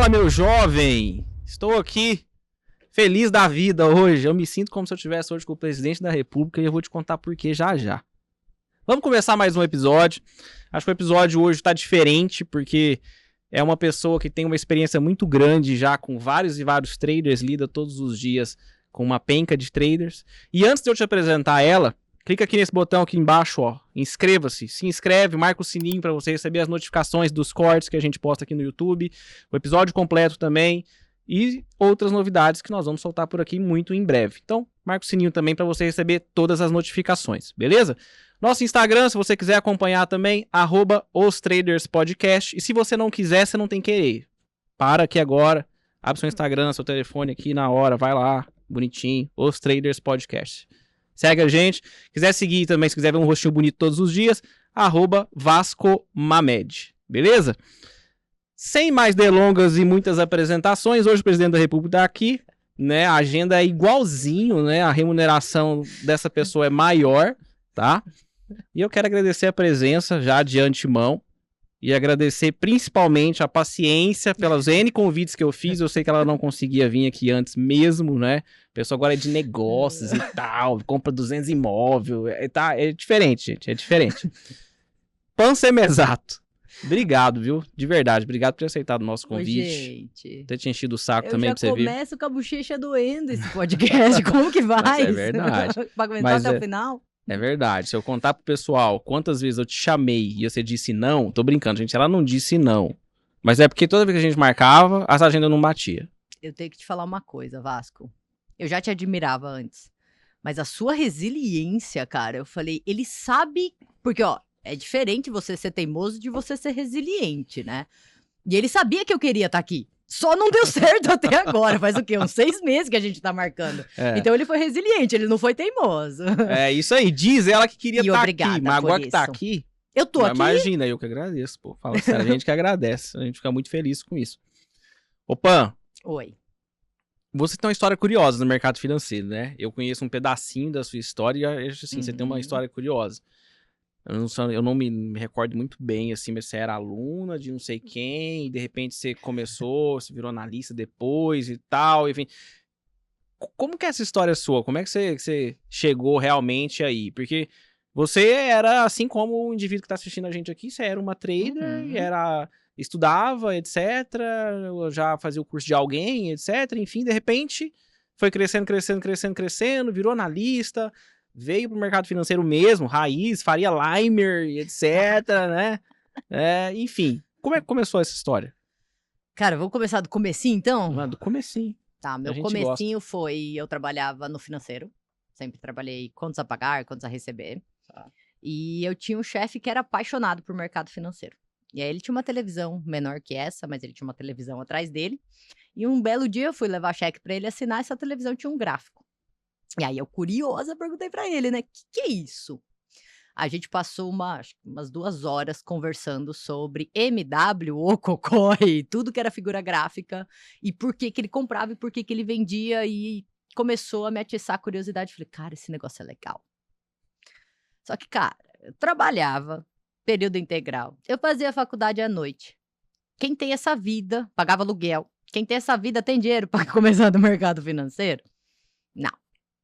Fala, meu jovem! Estou aqui, feliz da vida hoje. Eu me sinto como se eu estivesse hoje com o presidente da República e eu vou te contar por quê já já. Vamos começar mais um episódio. Acho que o episódio hoje está diferente porque é uma pessoa que tem uma experiência muito grande já com vários e vários traders, lida todos os dias com uma penca de traders. E antes de eu te apresentar ela, clica aqui nesse botão aqui embaixo, ó, inscreva-se, se inscreve, marca o sininho para você receber as notificações dos cortes que a gente posta aqui no YouTube, o episódio completo também e outras novidades que nós vamos soltar por aqui muito em breve. Então, marca o sininho também para você receber todas as notificações, beleza? Nosso Instagram, se você quiser acompanhar também, @ostraderspodcast. E se você não quiser, você não tem que querer. Para aqui agora, abre seu Instagram, seu telefone aqui na hora, vai lá, bonitinho, Os Traders Podcast. Segue a gente. Quiser seguir também, se quiser ver um rostinho bonito todos os dias, @VascoMamed. Beleza? Sem mais delongas e muitas apresentações, hoje o presidente da República está aqui, né? A agenda é igualzinho, né? A remuneração dessa pessoa é maior, tá? E eu quero agradecer a presença já de antemão e agradecer principalmente a paciência pelas N convites que eu fiz. Eu sei que ela não conseguia vir aqui antes mesmo, né? A pessoa agora é de negócios e tal, compra 200 imóveis, é diferente, gente, é diferente. Pansemesato, obrigado, viu? De verdade, obrigado por ter aceitado o nosso convite. Ô, gente, Ter te enchido o saco também pra você vir. Eu já começo com a bochecha doendo esse podcast, como que vai? Mas é verdade. Pra aguentar até o final? É verdade, se eu contar pro pessoal quantas vezes eu te chamei e você disse não, tô brincando, gente, ela não disse não. Mas é porque toda vez que a gente marcava, essa agenda não batia. Eu tenho que te falar uma coisa, Vasco. Eu já te admirava antes, mas a sua resiliência, cara, eu falei, ele sabe, porque ó, é diferente você ser teimoso de você ser resiliente, né? E ele sabia que eu queria estar aqui. Só não deu certo até agora. Faz o quê? Uns 6 meses que a gente tá marcando. É. Então ele foi resiliente, ele não foi teimoso. É isso aí, diz ela que queria estar aqui, mas agora que tá isso. aqui... Eu tô aqui. Imagina, eu que agradeço, pô. Fala sério, a gente que agradece, a gente fica muito feliz com isso. Ô, Pan, Oi. você tem uma história curiosa no mercado financeiro, né? Eu conheço um pedacinho da sua história e acho assim, você tem uma história curiosa. Eu não me recordo muito bem, assim, mas você era aluna de não sei quem, e de repente você começou, você virou analista depois e tal, enfim. Como que é essa história sua? Como é que você chegou realmente aí? Porque você era, assim como o indivíduo que tá assistindo a gente aqui, você era uma trader, estudava, etc., já fazia o curso de alguém, etc., enfim, de repente foi crescendo, virou analista, veio pro mercado financeiro mesmo, raiz, Faria Limer, etc, né? Enfim, como é que começou essa história? Cara, vamos começar do comecinho, então? Do comecinho. Tá, meu comecinho foi, eu trabalhava no financeiro, sempre trabalhei contas a pagar, contas a receber, e eu tinha um chefe que era apaixonado por mercado financeiro. E aí ele tinha uma televisão menor que essa, mas ele tinha uma televisão atrás dele, e um belo dia eu fui levar cheque pra ele assinar, essa televisão tinha um gráfico. E aí eu, curiosa, perguntei pra ele, né, que é isso? A gente passou umas 2 horas conversando sobre MW, Ococói, tudo que era figura gráfica, e por que ele comprava e por que ele vendia, e começou a me atiçar a curiosidade. Falei, cara, esse negócio é legal. Só que, cara, eu trabalhava, período integral, eu fazia faculdade à noite. Quem tem essa vida, pagava aluguel, quem tem essa vida tem dinheiro para começar no mercado financeiro? Não.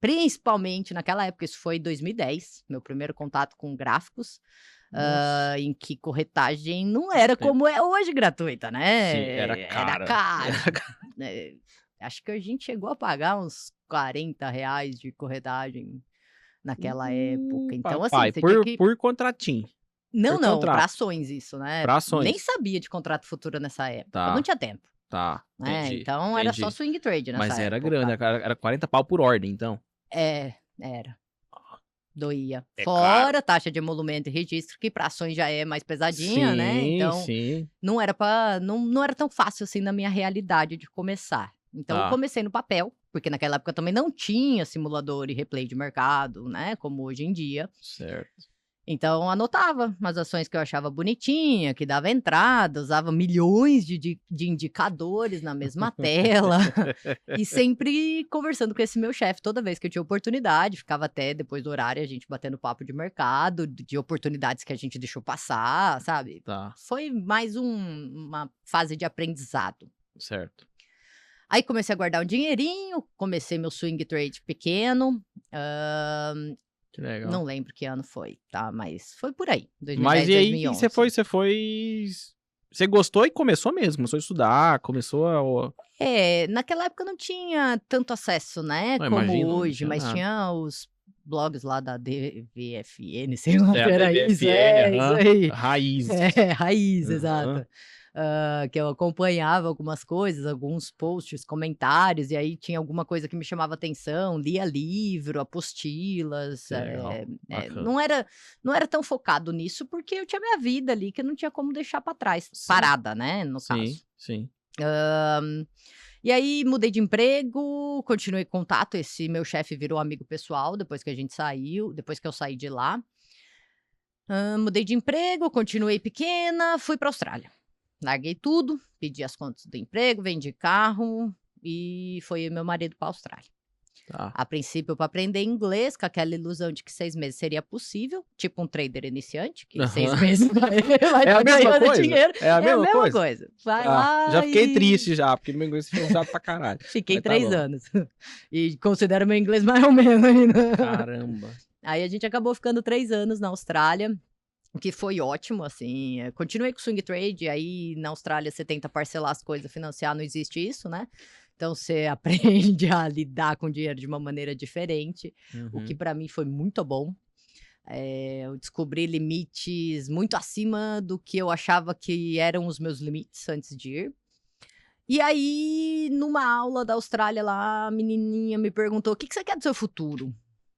Principalmente naquela época, isso foi 2010, meu primeiro contato com gráficos, em que corretagem não era como é hoje, gratuita, né? Sim, era cara. Acho que a gente chegou a pagar uns R$40 de corretagem naquela época. Então, papai, assim, por contratinho. Não, para ações isso, né? Pra ações. Nem sabia de contrato futuro nessa época, Tá. eu não tinha tempo. Tá, entendi. Então era só swing trade nessa época. Mas era grande, era 40 pau por ordem, então. Era. Doía. É Fora caro. taxa de emolumento e registro, que para ações já é mais pesadinha, né? Então, sim. não era tão fácil assim na minha realidade de começar. Então, eu comecei no papel, porque naquela época também não tinha simulador e replay de mercado, né? Como hoje em dia. Certo. Então, anotava as ações que eu achava bonitinha, que dava entrada, usava milhões de indicadores na mesma tela. E sempre conversando com esse meu chefe, toda vez que eu tinha oportunidade, ficava até depois do horário, a gente batendo papo de mercado, de oportunidades que a gente deixou passar, sabe? Tá. Foi mais uma fase de aprendizado. Certo. Aí comecei a guardar um dinheirinho, comecei meu swing trade pequeno. Que legal. Não lembro que ano foi, tá? Mas foi por aí, Mas 2010, e aí 2011. você gostou e começou mesmo, começou a estudar, começou a... Naquela época não tinha tanto acesso, né, Não, como imagino, não hoje, tinha mas nada. tinha os blogs lá da DVFN, sei lá, É, a era isso, DBFN, isso aham, aí. raiz. Raiz, Aham. exato. Que eu acompanhava algumas coisas, alguns posts, comentários, e aí tinha alguma coisa que me chamava atenção, lia livro, apostilas, Que legal, bacana. não era tão focado nisso, porque eu tinha minha vida ali, que eu não tinha como deixar pra trás, Certo. parada, né, no Sim, caso. sim. E aí mudei de emprego, continuei contato, esse meu chefe virou amigo pessoal depois que eu saí de lá. Mudei de emprego, continuei pequena, fui pra Austrália. Larguei tudo, pedi as contas do emprego, vendi carro e foi meu marido pra Austrália. Tá. A princípio para aprender inglês, com aquela ilusão de que 6 meses seria possível, tipo um trader iniciante, que 6 Aham. meses vai É a tá mesma ganhando coisa? dinheiro. É a É a mesma mesma coisa? coisa. Vai Ah, já lá fiquei e triste já, porque meu inglês ficou chato pra caralho. fiquei Mas tá 3 bom. anos. E considero meu inglês mais ou menos ainda. Caramba. Aí a gente acabou ficando 3 anos na Austrália, o que foi ótimo, assim, continuei com o swing trade, aí na Austrália você tenta parcelar as coisas, financiar, não existe isso, né. Então você aprende a lidar com dinheiro de uma maneira diferente, o que Uhum. para mim foi muito bom. Eu descobri limites muito acima do que eu achava que eram os meus limites antes de ir. E aí, numa aula da Austrália lá, a menininha me perguntou: "O que que você quer do seu futuro?"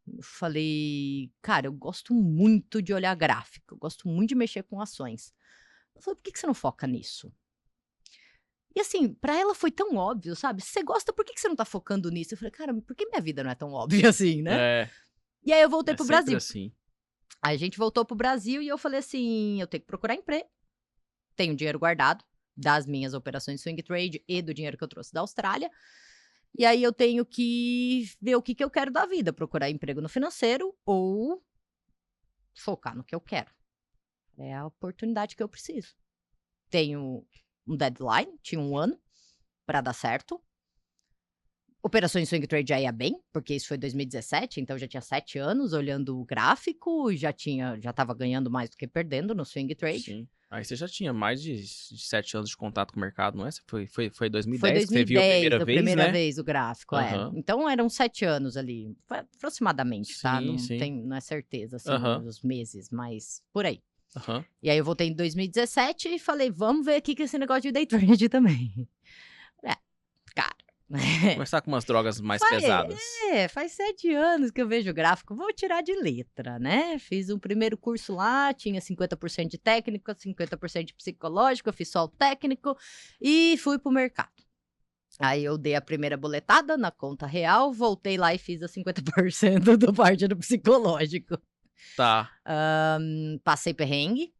Eu falei: "Cara, eu gosto muito de olhar gráfico, eu gosto muito de mexer com ações." Ela falou: "Por que que você não foca nisso?" E assim, pra ela foi tão óbvio, sabe, "Se você gosta, por que que você não tá focando nisso?" Eu falei: "Cara, por que minha vida não é tão óbvia assim, né?" É, E aí eu voltei é para o sempre Brasil. assim. Aí a gente voltou para o Brasil e eu falei assim: "Eu tenho que procurar emprego, tenho dinheiro guardado das minhas operações de swing trade e do dinheiro que eu trouxe da Austrália, e aí eu tenho que ver o que que eu quero da vida, procurar emprego no financeiro ou focar no que eu quero. É a oportunidade que eu preciso. Tenho um deadline, tinha 1 ano para dar certo. Operações swing trade já ia bem, porque isso foi 2017, então já tinha 7 anos olhando o gráfico, já estava ganhando mais do que perdendo no swing trade. Sim. Aí você já tinha mais de 7 anos de contato com o mercado, não é? Foi Foi 2010 que você viu a 2010 primeira a vez, primeira né? vez o gráfico, Aham. Então eram 7 anos ali, aproximadamente, tá, Sim, sim. não é certeza, assim, Aham, os meses, mas por aí. aham. E aí eu voltei em 2017 e falei: "Vamos ver aqui que esse negócio de day trade também." É, cara, Começar com umas drogas mais faz pesadas. faz 7 anos que eu vejo o gráfico, vou tirar de letra, né. Fiz um primeiro curso lá, tinha 50% de técnica, 50% de psicológico, eu fiz só o técnico e fui para o mercado. Aí eu dei a primeira boletada na conta real, voltei lá e fiz a 50% do parte do psicológico. Tá. Passei perrengue.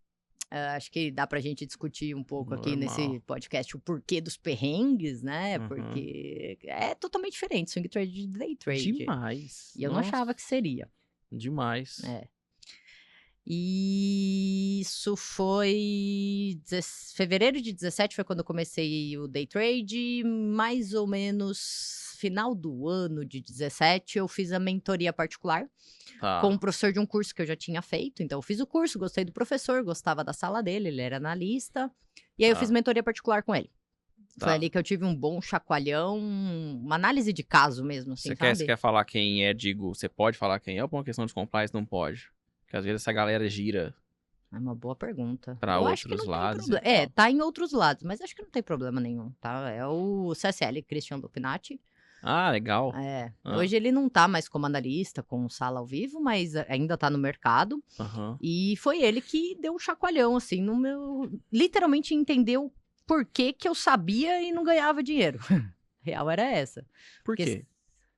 Acho que dá pra gente discutir um pouco aqui nesse Normal. podcast o porquê dos perrengues, né, Uhum. porque é totalmente diferente swing trade de day trade, Demais. e eu não Nossa, achava que seria. demais. É. E isso foi fevereiro de 17 foi quando eu comecei o day trade, mais ou menos final do ano de 17 eu fiz a mentoria particular com um Tá, professor de um curso que eu já tinha feito, então eu fiz o curso, gostei do professor, gostava da sala dele, ele era analista, e aí eu fiz tá, mentoria particular com ele. Foi tá. ali que eu tive um bom chacoalhão, uma análise de caso mesmo, assim, Você sabe. quer falar quem é, digo, você pode falar quem é ou por uma questão de compliance não pode? Porque às vezes essa galera gira É uma boa pergunta. pra Eu acho que outros não tem lados e problema. tal. Tá em outros lados, mas acho que não tem problema nenhum, tá. É o CSL, Christian Lupinati. Ah, legal. Hoje ele não tá mais como analista, com sala ao vivo, mas ainda tá no mercado. Aham. E foi ele que deu um chacoalhão, assim, no meu literalmente entendeu por que que eu sabia e não ganhava dinheiro. Real era essa. Por Porque quê?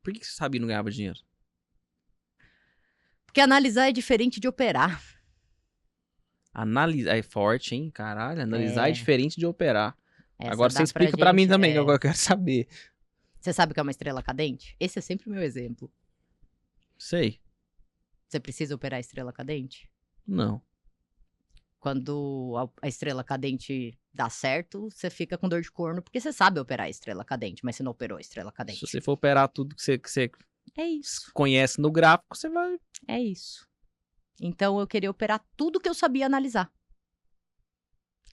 Por que você sabia e não ganhava dinheiro? porque analisar é diferente de operar. Analisar é forte, hein? Caralho, analisar é É, diferente de operar. essa Agora você dá pra explica pra mim gente também, que agora eu quero saber. você sabe o que é uma estrela cadente? Esse é sempre o meu exemplo. Sei. Você precisa operar a estrela cadente? Não. Quando a estrela cadente dá certo, você fica com dor de corno, porque você sabe operar a estrela cadente, mas você não operou a estrela Se cadente. você for operar tudo que você É isso. conhece no gráfico, você vai... É isso. Então, eu queria operar tudo que eu sabia analisar.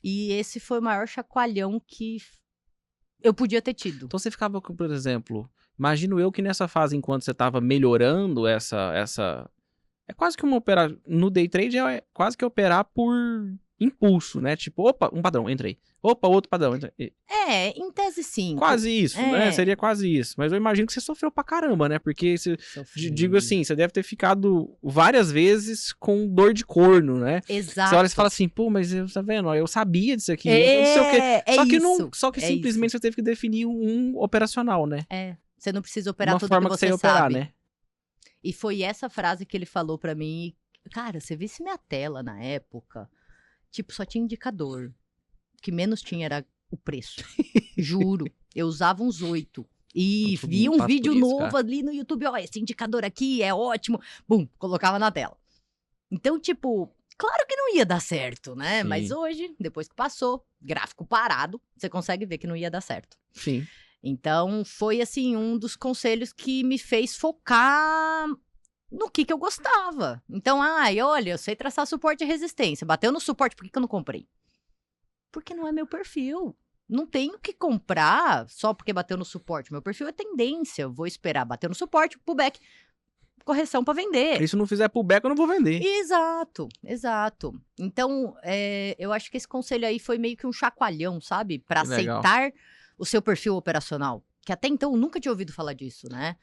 E esse foi o maior chacoalhão que eu podia ter tido. Então você ficava, por exemplo, imagino eu que nessa fase, enquanto você estava melhorando essa... É quase que uma operar... No day trade é quase que operar por impulso, né? Tipo, opa, um padrão, entrei. Opa, outro padrão, entrei. Em tese sim. Quase isso, né? Seria quase isso. Mas eu imagino que você sofreu pra caramba, né? Porque, digo assim, você deve ter ficado várias vezes com dor de corno, né? Exato. Você olha e fala assim, pô, mas tá vendo? Eu sabia disso aqui. É, não sei o quê. só que isso. Só que simplesmente você teve que definir um operacional, né? Você não precisa operar uma tudo forma que você ia operar, sabe. né? E foi essa frase que ele falou pra mim. Cara, você visse minha tela na época, tipo, só tinha indicador. O que menos tinha era o preço. Juro. Eu usava uns 8. E via um vídeo novo ali no YouTube. Ó, esse indicador aqui é ótimo. Bum, colocava na tela. Então, tipo, claro que não ia dar certo, né? Sim. Mas hoje, depois que passou, gráfico parado, você consegue ver que não ia dar certo. Sim. Então, foi, assim, um dos conselhos que me fez focar no que eu gostava. Então, olha, eu sei traçar suporte e resistência. Bateu no suporte, por que eu não comprei? Porque não é meu perfil. Não tenho que comprar só porque bateu no suporte. Meu perfil é tendência. Eu vou esperar bater no suporte, pullback, correção para vender. E se não fizer pullback, eu não vou vender. Exato, exato. Então, eu acho que esse conselho aí foi meio que um chacoalhão, sabe? Para aceitar o seu perfil operacional. Que até então eu nunca tinha ouvido falar disso, né?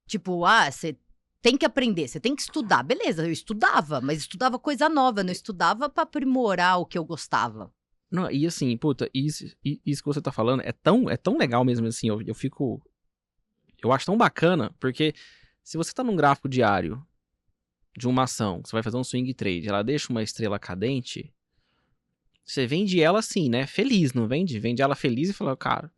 Tipo, você tem que aprender, você tem que estudar. Beleza, eu estudava, mas estudava coisa nova, não estudava para aprimorar o que eu gostava. Não, e assim, puta, isso que você tá falando é tão legal mesmo, assim, eu fico... Eu acho tão bacana, porque se você tá num gráfico diário de uma ação, você vai fazer um swing trade, ela deixa uma estrela cadente, você vende ela assim, né, feliz, não vende? Vende ela feliz e fala, cara...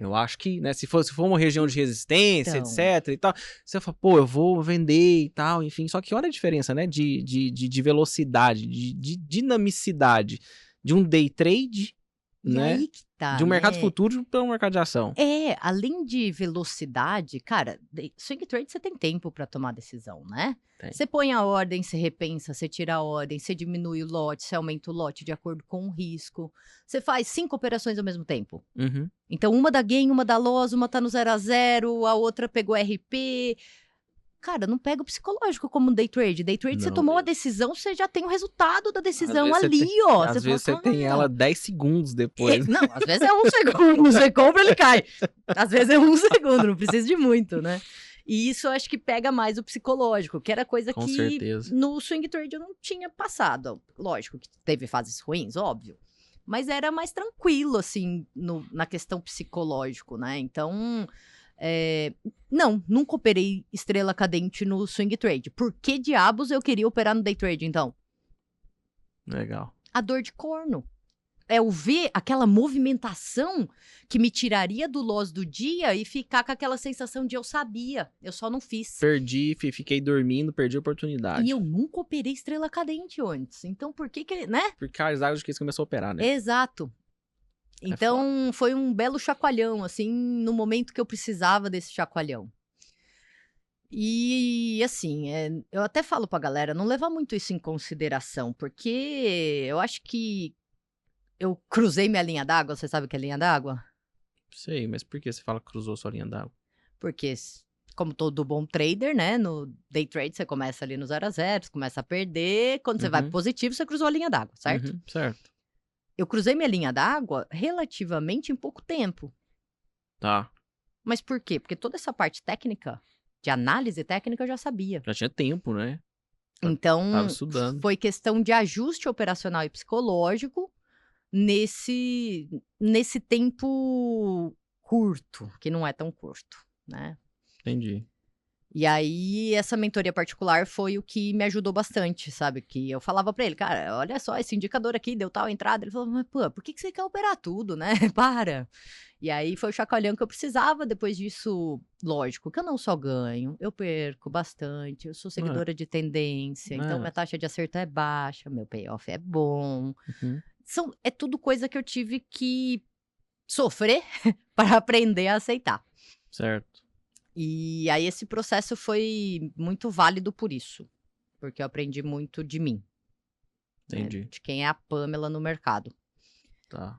Eu acho que, né, se for uma região de resistência, Então, etc e tal, você fala, pô, eu vou vender e tal, enfim. Só que olha a diferença, né, de velocidade, de dinamicidade de um day trade, e né, aí que tá, de um mercado né? futuro para um mercado de ação. Além de velocidade, cara, swing trade você tem tempo para tomar decisão, né? Tem. Você põe a ordem, você repensa, você tira a ordem, você diminui o lote, você aumenta o lote de acordo com o risco. Você faz 5 operações ao mesmo tempo. Uhum. Então, uma dá gain, uma dá loss, uma tá no 0 a 0, a outra pegou RP. Cara, não pega o psicológico como um day trade. Day trade, você tomou a decisão, você já tem o resultado da decisão ali, ó. Às vezes você tem ela 10 segundos depois. Não, às vezes é 1 segundo. Você compra, ele cai. Às vezes é 1 segundo, não precisa de muito, né? E isso eu acho que pega mais o psicológico, que era coisa Com que certeza. no swing trade eu não tinha passado. Lógico que teve fases ruins, óbvio. Mas era mais tranquilo, assim, na questão psicológico, né? Então, não, nunca operei estrela cadente no swing trade. Por que diabos eu queria operar no day trade, então? Legal. A dor de corno. Eu ver aquela movimentação que me tiraria do loss do dia e ficar com aquela sensação de eu sabia, eu só não fiz. Perdi, fiquei dormindo, perdi a oportunidade. E eu nunca operei estrela cadente antes. Então, por que, né? Porque a Isaac que começou a operar, né? Exato. Então, foi um belo chacoalhão, assim, no momento que eu precisava desse chacoalhão. E, assim, eu até falo pra galera, não levar muito isso em consideração, porque eu acho que eu cruzei minha linha d'água. Você sabe o que é linha d'água? Sei, mas por que você fala que cruzou sua linha d'água? Porque, como todo bom trader, né? No day trade, você começa ali no 0 a 0, você começa a perder. Quando você vai pro positivo, você cruzou a linha d'água, certo? Uhum, certo. Eu cruzei minha linha d'água relativamente em pouco tempo. Tá. Mas por quê? Porque toda essa parte técnica, de análise técnica, eu já sabia. Já tinha tempo, né? Então, tava estudando. Foi questão de ajuste operacional e psicológico nesse tempo curto, que não é tão curto, né? Entendi. E aí, essa mentoria particular foi o que me ajudou bastante, sabe? Que eu falava pra ele, cara, olha só, esse indicador aqui deu tal entrada. Ele falou, mas pô, por que você quer operar tudo, né? Para. E aí foi o chacoalhão que eu precisava. Depois disso, lógico que eu não só ganho, eu perco bastante. Eu sou É, seguidora de tendência, então minha é. taxa de acerto é baixa, meu payoff é bom. Uhum. É tudo coisa que eu tive que sofrer para aprender a aceitar. Certo. E aí esse processo foi muito válido por isso, porque eu aprendi muito de mim, né, Entendi. de quem é a Pamela no mercado. Tá.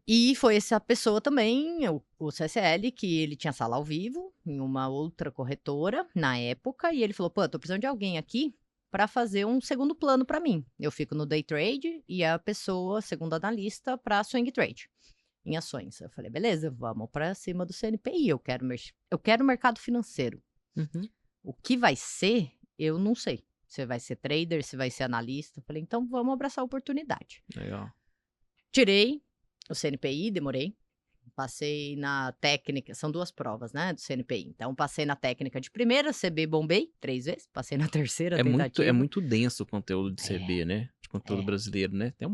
E foi essa pessoa também, o CSL, que ele tinha sala ao vivo em uma outra corretora na época, e ele falou: "Pô, tô precisando de alguém aqui para fazer um segundo plano para mim. Eu fico no day trade e a pessoa, segundo analista, para swing trade em ações". Eu falei: "Beleza, vamos para cima do CNPI, eu quero mercado financeiro. Uhum. O que vai ser, eu não sei. Se vai ser trader, se vai ser analista". Eu falei: "Então vamos abraçar a oportunidade". Legal. Tirei o CNPI, demorei. Passei na técnica, são 2 provas, né, do CNPI. Então passei na técnica de primeira, CB bombei 3 vezes, passei na terceira É tentativa. muito denso o conteúdo de É, CB, né? De conteúdo é. brasileiro, né? Tem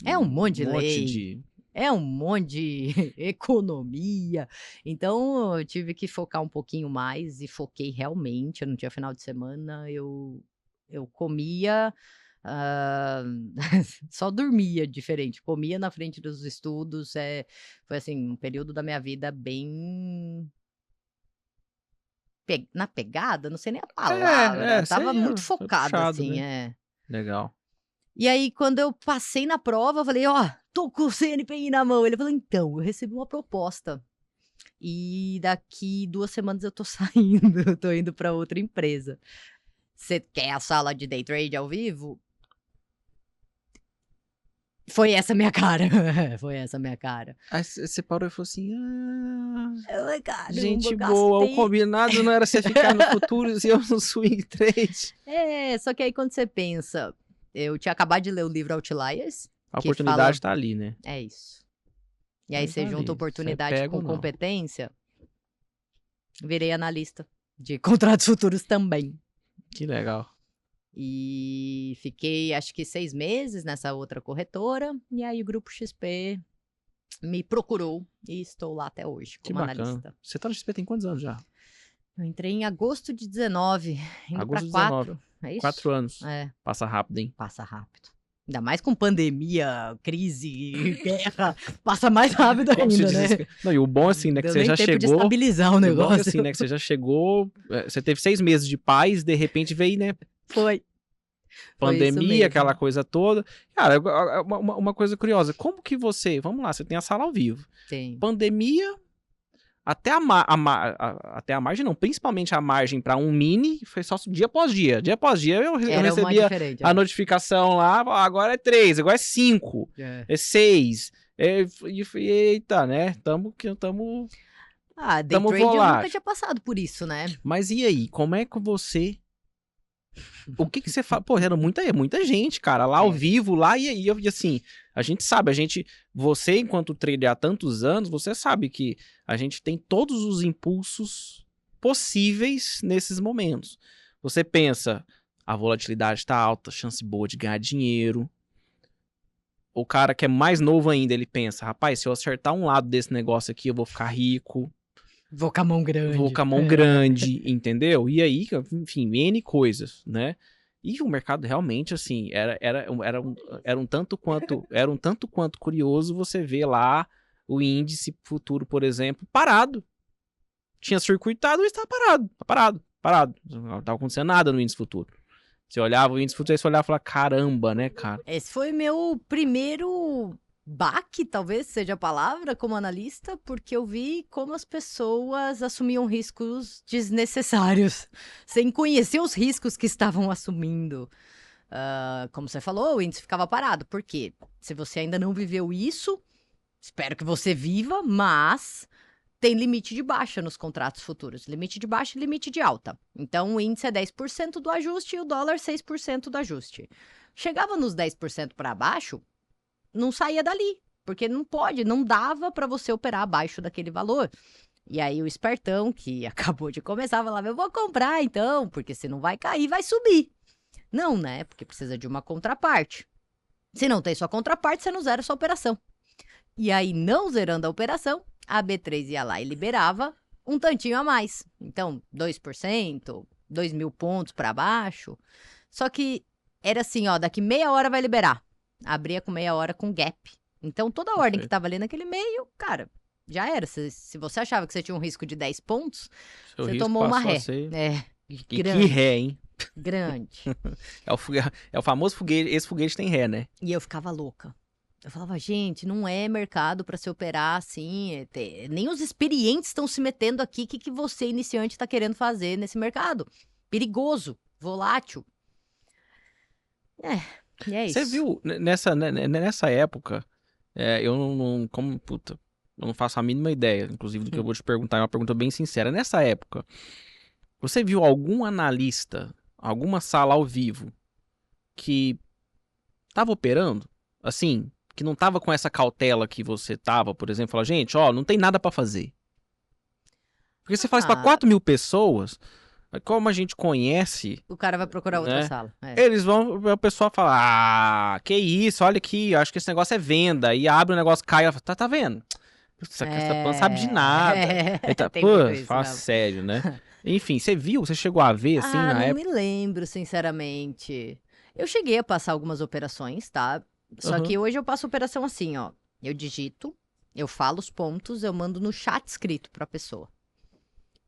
É um um monte de monte lei, de. é um monte de economia. Então eu tive que focar um pouquinho mais e foquei realmente, eu não tinha final de semana, eu comia, hã, só dormia diferente, comia na frente dos estudos, foi assim, um período da minha vida bem na pegada, não sei nem a palavra, estava Sei, muito foi focada, puxado, assim, né? Legal. E aí, quando eu passei na prova, eu falei: "Ó, tô com o CNPI na mão". Ele falou: "Então, eu recebi uma proposta e daqui 2 semanas eu tô saindo, eu tô indo pra outra empresa. Você quer a sala de day trade ao vivo?". Foi essa a minha cara, foi essa a minha cara. Aí você parou e falou assim: Eu falei: "Caramba, gente eu boa, o gastei". combinado não era você ficar no Futuros e eu no Swing Trade. Só que aí quando você pensa, eu tinha acabado de ler o livro Outliers, A que oportunidade fala tá ali, né? é isso. E aí Aí você tá junta ali. Você oportunidade pega com ou não? competência, virei analista de contratos futuros também. Que legal. E fiquei acho que 6 meses nessa outra corretora, e aí o Grupo XP me procurou e estou lá até hoje Que como bacana. analista. Você tá no XP tem quantos anos já? Eu entrei em agosto de 19, indo para Agosto de 19. 4, é isso? 4 anos. É, Passa rápido, hein? passa rápido. Ainda mais com pandemia, crise, guerra, passa mais rápido Como se ainda, diz. né. Não, e o bom assim, Não né, que deu você nem já tempo de chegou. estabilizar o E o bom é que negócio. assim, né, que você já chegou. Você teve 6 meses de paz, de repente veio, né? Foi, foi isso Pandemia, aquela mesmo. coisa toda. Cara, uma coisa curiosa. Como que você. Vamos lá, você tem a sala ao vivo. Tem. Pandemia. Até a margem, não, principalmente a margem para um mini, foi só dia após dia. Dia após dia eu Era uma recebia diferente, a notificação lá, agora é 3, agora é 5, É. é 6. Eita, né? Tamo Ah, day trade eu nunca volátil. tinha passado por isso, né. Mas e aí, como é que você. O que que você fala? Pô, era muita gente, cara, lá ao Era. vivo, lá, e assim, a gente sabe, você enquanto trader há tantos anos, você sabe que a gente tem todos os impulsos possíveis nesses momentos. Você pensa, a volatilidade tá alta, chance boa de ganhar dinheiro. O cara que é mais novo ainda, ele pensa, rapaz, se eu acertar um lado desse negócio aqui, eu vou ficar rico. Vou com a mão Vou grande. com a mão grande, entendeu? E aí, enfim, N coisas, né? E o mercado realmente, assim, era um tanto quanto curioso você ver lá o índice futuro, por exemplo, parado. Tinha circuitado e estava parado, parado. Não estava acontecendo nada no índice futuro. Você olhava o índice futuro e você olhava e falava, caramba, né, cara? Esse foi meu primeiro baque, talvez seja a palavra, como analista, porque eu vi como as pessoas assumiam riscos desnecessários, sem conhecer os riscos que estavam assumindo. Como você falou, o índice ficava parado. Por quê? Se você ainda não viveu isso, espero que você viva, mas tem limite de baixa nos contratos futuros. Limite de baixa e limite de alta. Então, o índice é 10% do ajuste e o dólar 6% do ajuste. Chegava nos 10% para baixo, não saía dali. Porque não pode, não dava para você operar abaixo daquele valor. E aí o espertão, que acabou de começar, falava, eu vou comprar então, porque se não vai cair, vai subir. Não, né? Porque precisa de uma contraparte. Se não tem sua contraparte, você não zera sua operação. E aí, não zerando a operação, a B3 ia lá e liberava um tantinho a mais. Então, 2%, 2.000 pontos para baixo. Só que era assim, ó, daqui meia hora vai liberar. Abria com meia hora com gap. Então, toda a ordem que estava ali naquele meio, cara, já era. Se você achava que você tinha um risco de 10 pontos, você tomou uma ré. Que ré, hein? Grande. É o famoso foguete, esse foguete tem ré, né? E eu ficava louca. Eu falava, gente, não é mercado para se operar assim. Nem os experientes estão se metendo aqui. O que você, iniciante, está querendo fazer nesse mercado? Perigoso, volátil. E é isso. Você viu, nessa época, eu eu não faço a mínima ideia, inclusive, do que eu vou te perguntar. É uma pergunta bem sincera. Nessa época, você viu algum analista, alguma sala ao vivo, que estava operando, assim, que não tava com essa cautela que você tava, por exemplo, falar, gente, ó, não tem nada pra fazer. Porque você faz pra 4.000 pessoas, como a gente conhece... O cara vai procurar outra sala. Eles vão, o pessoal fala, que isso, olha aqui, acho que esse negócio é venda. E abre o negócio, cai, ela fala, tá vendo? Essa não sabe de nada. Fala sério, né? Enfim, você chegou a ver, assim, na época? Não me lembro, sinceramente. Eu cheguei a passar algumas operações, tá? Só que hoje eu passo operação assim, ó. Eu digito, eu falo os pontos, eu mando no chat escrito pra pessoa.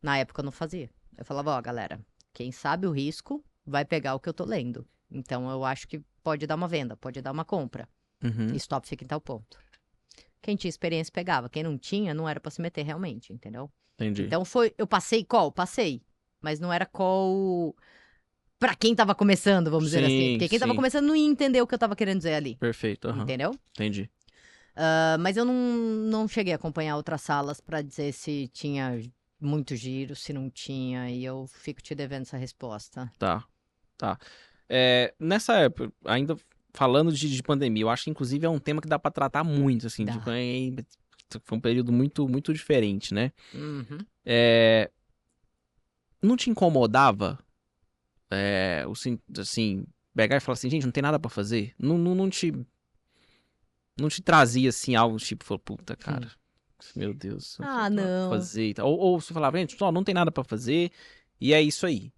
Na época eu não fazia. Eu falava, ó, galera, quem sabe o risco vai pegar o que eu tô lendo. Então eu acho que pode dar uma venda, pode dar uma compra. Stop fica em tal ponto. Quem tinha experiência pegava, quem não tinha, não era pra se meter realmente, entendeu? Entendi. Então eu passei call? Passei. Mas não era call... Pra quem tava começando, vamos dizer assim. Porque quem tava começando não ia entender o que eu tava querendo dizer ali. Perfeito. Entendeu? Entendi. Mas eu não cheguei a acompanhar outras salas pra dizer se tinha muito giro, se não tinha. E eu fico te devendo essa resposta. Tá. Nessa época, ainda falando de pandemia, eu acho que inclusive é um tema que dá pra tratar muito, assim. Foi um período muito, muito diferente, né? Não te incomodava... assim, pegar e falar assim, gente, não tem nada pra fazer? Não te trazia, assim, algo tipo, puta, cara, meu Deus, não. fazer. Ou você falava, gente, não tem nada pra fazer, e é isso aí.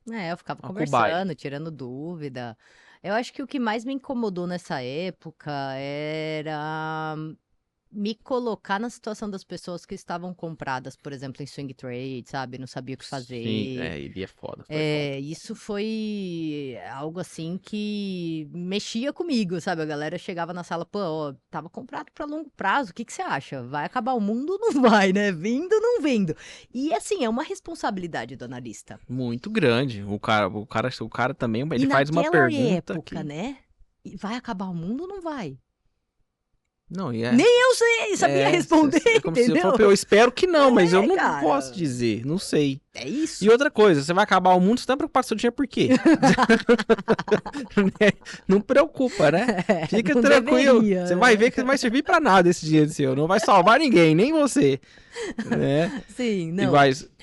Eu ficava conversando, tirando dúvida. Eu acho que o que mais me incomodou nessa época era me colocar na situação das pessoas que estavam compradas, por exemplo, em swing trade, sabe? Não sabia o que fazer. Sim, ele é foda. Isso foi algo assim que mexia comigo, sabe? A galera chegava na sala, pô, ó, tava comprado para longo prazo, o que você acha? Vai acabar o mundo ou não vai, né? Vindo ou não vindo? E assim, é uma responsabilidade do analista. Muito grande. O cara também, ele faz uma pergunta época, né? Vai acabar o mundo ou não vai? Não, Nem eu sabia responder, entendeu? Eu espero que não, mas eu não posso dizer, não sei. É isso. E outra coisa, você vai acabar o mundo, você tá preocupado com seu dinheiro por quê? Não preocupa, né? Fica tranquilo. Deveria, você vai ver que não vai servir pra nada esse dinheiro seu. Não vai salvar ninguém, nem você. Né? Sim, não.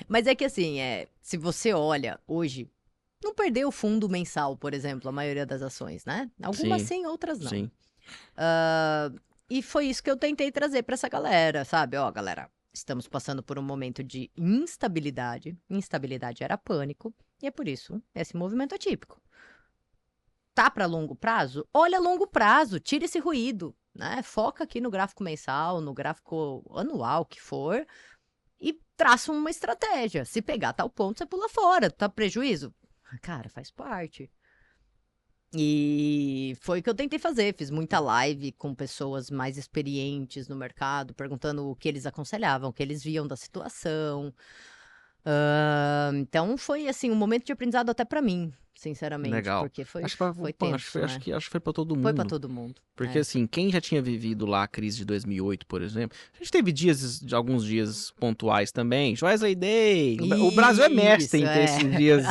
Mas é que assim, se você olha hoje, não perdeu o fundo mensal, por exemplo, a maioria das ações, né? Algumas sim, outras não. Sim. E foi isso que eu tentei trazer pra essa galera, sabe? Ó, galera, estamos passando por um momento de instabilidade. Instabilidade era pânico. E é por isso esse movimento atípico. Tá pra longo prazo? Olha a longo prazo, tira esse ruído, né? Foca aqui no gráfico mensal, no gráfico anual, que for, e traça uma estratégia. Se pegar tal ponto, você pula fora. Tá prejuízo? Cara, faz parte. E foi o que eu tentei fazer. Fiz muita live com pessoas mais experientes no mercado, perguntando o que eles aconselhavam, o que eles viam da situação. Então foi assim um momento de aprendizado até pra mim, sinceramente. Legal. Porque foi Acho que foi tenso, né? acho que foi pra todo mundo. Foi pra todo mundo. Porque assim, quem já tinha vivido lá a crise de 2008, por exemplo, a gente teve alguns dias pontuais também, Wesley Day, o Brasil é mestre em ter esses dias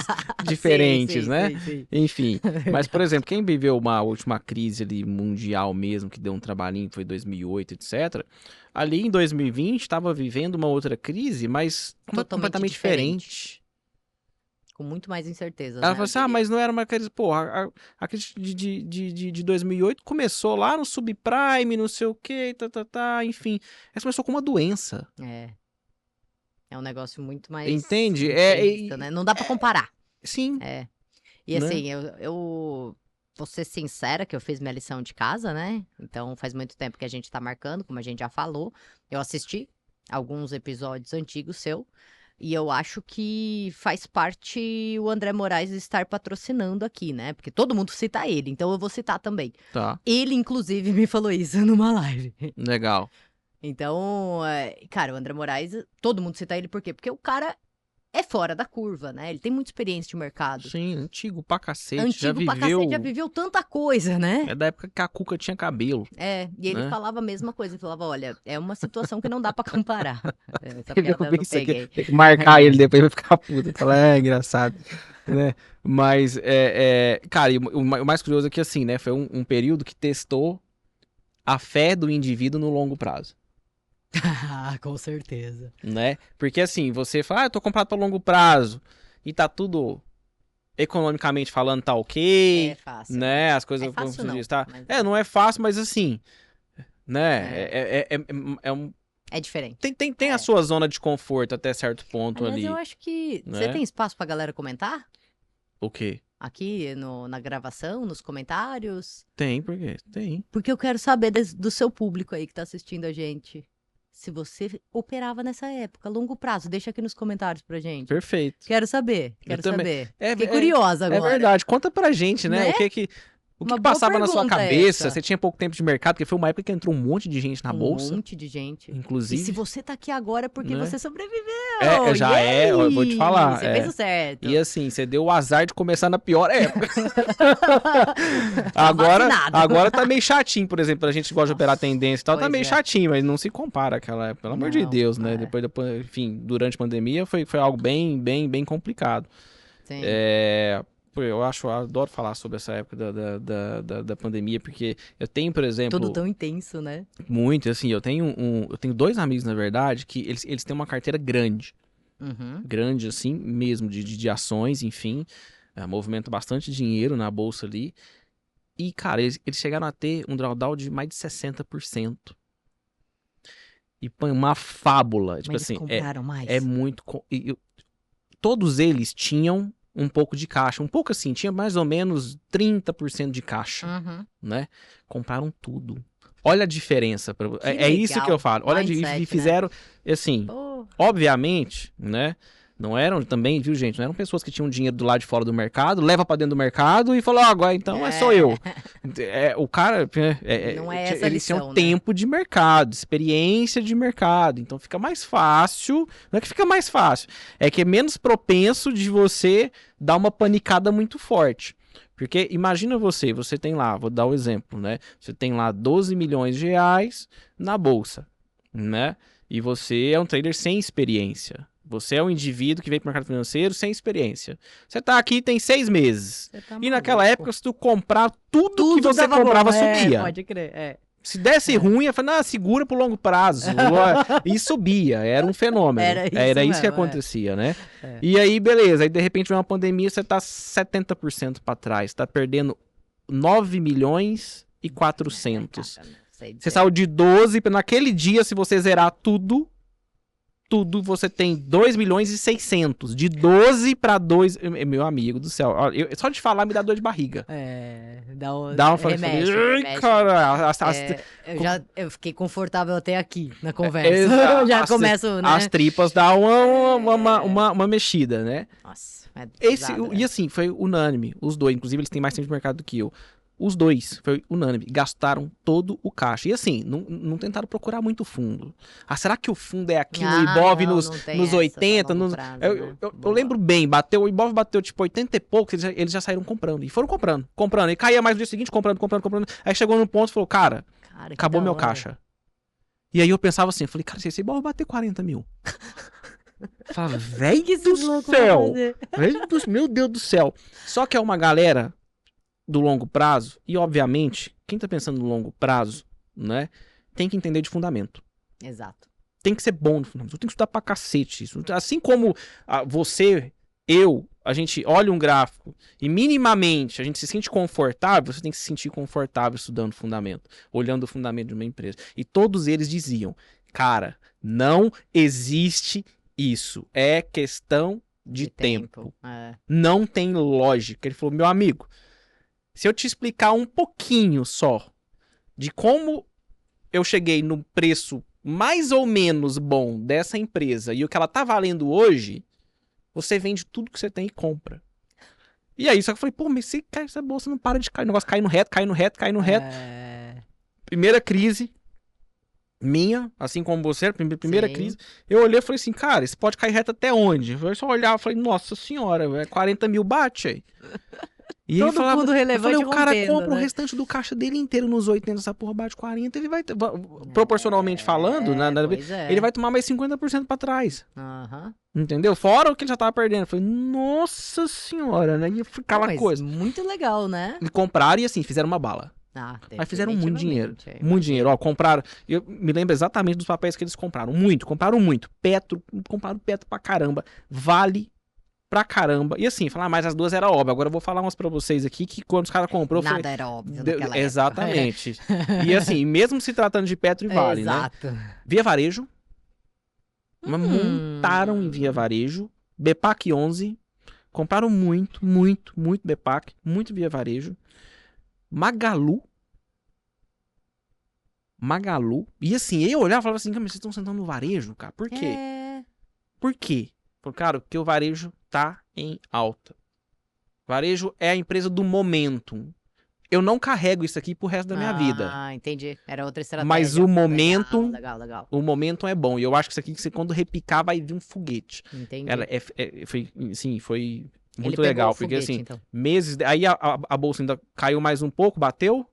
diferentes, sim, né? sim. Enfim, mas por exemplo, quem viveu uma última crise ali mundial mesmo, que deu um trabalhinho, foi 2008, etc., ali em 2020 estava vivendo uma outra crise, mas completamente diferente. Com muito mais incertezas, Ela né, falou assim, mas não era uma crise, pô, a crise de 2008 começou lá no subprime, não sei o que, enfim. Essa começou com uma doença. É um negócio muito mais Entende? intenso, né? Não dá pra comparar. Sim. E assim, eu vou ser sincera que eu fiz minha lição de casa, né? Então faz muito tempo que a gente tá marcando, como a gente já falou. Eu assisti alguns episódios antigos seu. E eu acho que faz parte o André Moraes estar patrocinando aqui, né? Porque todo mundo cita ele, então eu vou citar também. Tá. Ele, inclusive, me falou isso numa live. Legal. Então, cara, o André Moraes, todo mundo cita ele por quê? Porque o cara é fora da curva, né? Ele tem muita experiência de mercado. Sim, antigo pra cacete. Antigo pra cacete, já viveu tanta coisa, né? É da época que a Cuca tinha cabelo. E ele falava a mesma coisa. Ele falava, olha, é uma situação que não dá pra comparar. Essa Eu piada eu não pensei peguei. que tem que marcar ele depois, vai ficar puto. Falar, engraçado. Né? Mas, cara, o mais curioso é que, assim, né? Foi um período que testou a fé do indivíduo no longo prazo. Com certeza. Né? Porque assim, você fala, eu tô comprado para longo prazo e tá tudo economicamente falando tá ok. É fácil. Né? As coisas como você diz, tá? Mas... não é fácil, mas assim, né? É diferente. Tem a sua zona de conforto até certo ponto ali. Mas eu acho que né? você tem espaço pra galera comentar? O quê? Aqui na gravação, nos comentários? Tem, por quê? Tem. Porque eu quero saber do seu público aí que tá assistindo a gente. Se você operava nessa época, longo prazo, deixa aqui nos comentários pra gente. Perfeito. Quero saber. Fiquei curiosa agora. É verdade. Conta pra gente, né? Né? O que passava na sua cabeça? Você tinha pouco tempo de mercado, porque foi uma época que entrou um monte de gente na bolsa. Um monte de gente. Inclusive. E se você tá aqui agora é porque você sobreviveu. Eu vou te falar. Você fez o certo. E assim, você deu o azar de começar na pior época. agora tá meio chatinho, por exemplo, a gente gosta de operar tendência e tal, tá meio chatinho, mas não se compara àquela época, pelo amor de Deus, né? Depois, enfim, durante a pandemia foi algo bem complicado. Sim. Eu adoro falar sobre essa época da pandemia, porque eu tenho, por exemplo... Tudo tão intenso, né? Muito, assim, eu tenho dois amigos, na verdade, que eles têm uma carteira grande. Grande, assim, mesmo, de ações, enfim. Movimenta bastante dinheiro na bolsa ali. E, cara, eles chegaram a ter um drawdown de mais de 60%. E põe uma fábula. Mas tipo eles assim, compraram mais? É muito... Todos eles tinham um pouco de caixa. Um pouco assim, tinha mais ou menos 30% de caixa, né? Compraram tudo. Olha a diferença. É isso que eu falo. Olha, e fizeram, assim, obviamente, né? Não eram também, viu, gente? Não eram pessoas que tinham dinheiro do lado de fora do mercado, leva pra dentro do mercado e falou, agora então sou eu. O cara, não é essa eles lição, tinham tempo de mercado, experiência de mercado. Então fica mais fácil. Não é que fica mais fácil, é que é menos propenso de você dar uma panicada muito forte. Porque imagina você tem lá, vou dar o exemplo, né? Você tem lá 12 milhões de reais na bolsa, né? E você é um trader sem experiência. Você é um indivíduo que veio para o mercado financeiro sem experiência. Você tá aqui tem 6 meses. E naquela época, se tu comprar tudo que você comprava, subia. Pode crer, Se desse ruim, eu falei, segura pro longo prazo. E subia, era um fenômeno. Era isso que acontecia, né? E aí, beleza. Aí, de repente, vem uma pandemia, você tá 70% para trás. Tá perdendo 9 milhões e 400. Você saiu de 12, naquele dia, se você zerar tudo, você tem 2 milhões e 600. De 12 para 2... Meu amigo do céu. Só de falar me dá dor de barriga. Dá uma remédio. Cara, eu fiquei confortável até aqui na conversa. Já começo, né? As tripas dão uma mexida, né? Nossa, E assim, foi unânime. Os dois. Inclusive, eles têm mais tempo de mercado do que eu. Os dois, foi unânime, gastaram todo o caixa. E assim, não tentaram procurar muito fundo. Ah, será que o fundo é aqui no Ibov nos 80? Eu lembro bem, o Ibov bateu tipo 80 e poucos, eles já saíram comprando. E foram comprando. E caía mais no dia seguinte, comprando. Aí chegou num ponto e falou, cara acabou meu caixa. E aí eu pensava assim, falei, cara, se esse Ibov bater 40 mil... Falava, velho do céu! Meu Deus do céu! Só que é uma galera do longo prazo, e obviamente, quem tá pensando no longo prazo, né, tem que entender de fundamento. Exato. Tem que ser bom no fundamento. Tem que estudar pra cacete isso. Assim como você, a gente olha um gráfico e minimamente a gente se sente confortável, você tem que se sentir confortável estudando fundamento, olhando o fundamento de uma empresa. E todos eles diziam, cara, não existe isso. É questão de tempo. Não tem lógica. Ele falou, meu amigo, se eu te explicar um pouquinho só de como eu cheguei no preço mais ou menos bom dessa empresa e o que ela tá valendo hoje, você vende tudo que você tem e compra. E aí, só que eu falei, pô, mas essa bolsa não para de cair. O negócio cai no reto. Primeira crise minha, assim como você, primeira crise, eu olhei e falei assim, cara, isso pode cair reto até onde? Eu só olhava e falei, nossa senhora, 40 mil bate aí. E todo ele falava, mundo relevante, o cara compra o restante do caixa dele inteiro nos 80, essa porra bate 40, ele vai, proporcionalmente falando, ele vai tomar mais 50% pra trás. Entendeu? Fora o que ele já tava perdendo. Eu falei, nossa senhora, né? E aquela coisa. Muito legal, né? E compraram e assim, fizeram uma bala. Mas fizeram muito dinheiro. Muito dinheiro. Ó, compraram. Eu me lembro exatamente dos papéis que eles compraram. Compraram muito. Compraram Petro pra caramba. Vale pra caramba. E assim, falar, mas as duas era óbvio. Agora eu vou falar umas pra vocês aqui que quando os caras comprou. Nada era óbvio naquela exatamente. E assim, mesmo se tratando de Petro e Vale, exato, né? Via Varejo. Montaram em Via Varejo. Bepac 11. Compraram muito Bepac. Muito Via Varejo. Magalu. E assim, eu olhava e falava assim, mas vocês estão sentando no varejo, cara? Por quê? Por quê? Cara, porque o varejo tá em alta. Varejo é a empresa do momento. Eu não carrego isso aqui pro resto da minha vida. Entendi. Era outra estratégia. Mas o momento... Legal. O momento é bom. E eu acho que isso aqui, quando repicar, vai vir um foguete. Entendi. Foi muito legal. Porque foguete, assim, então. meses... Aí a bolsa ainda caiu mais um pouco, bateu.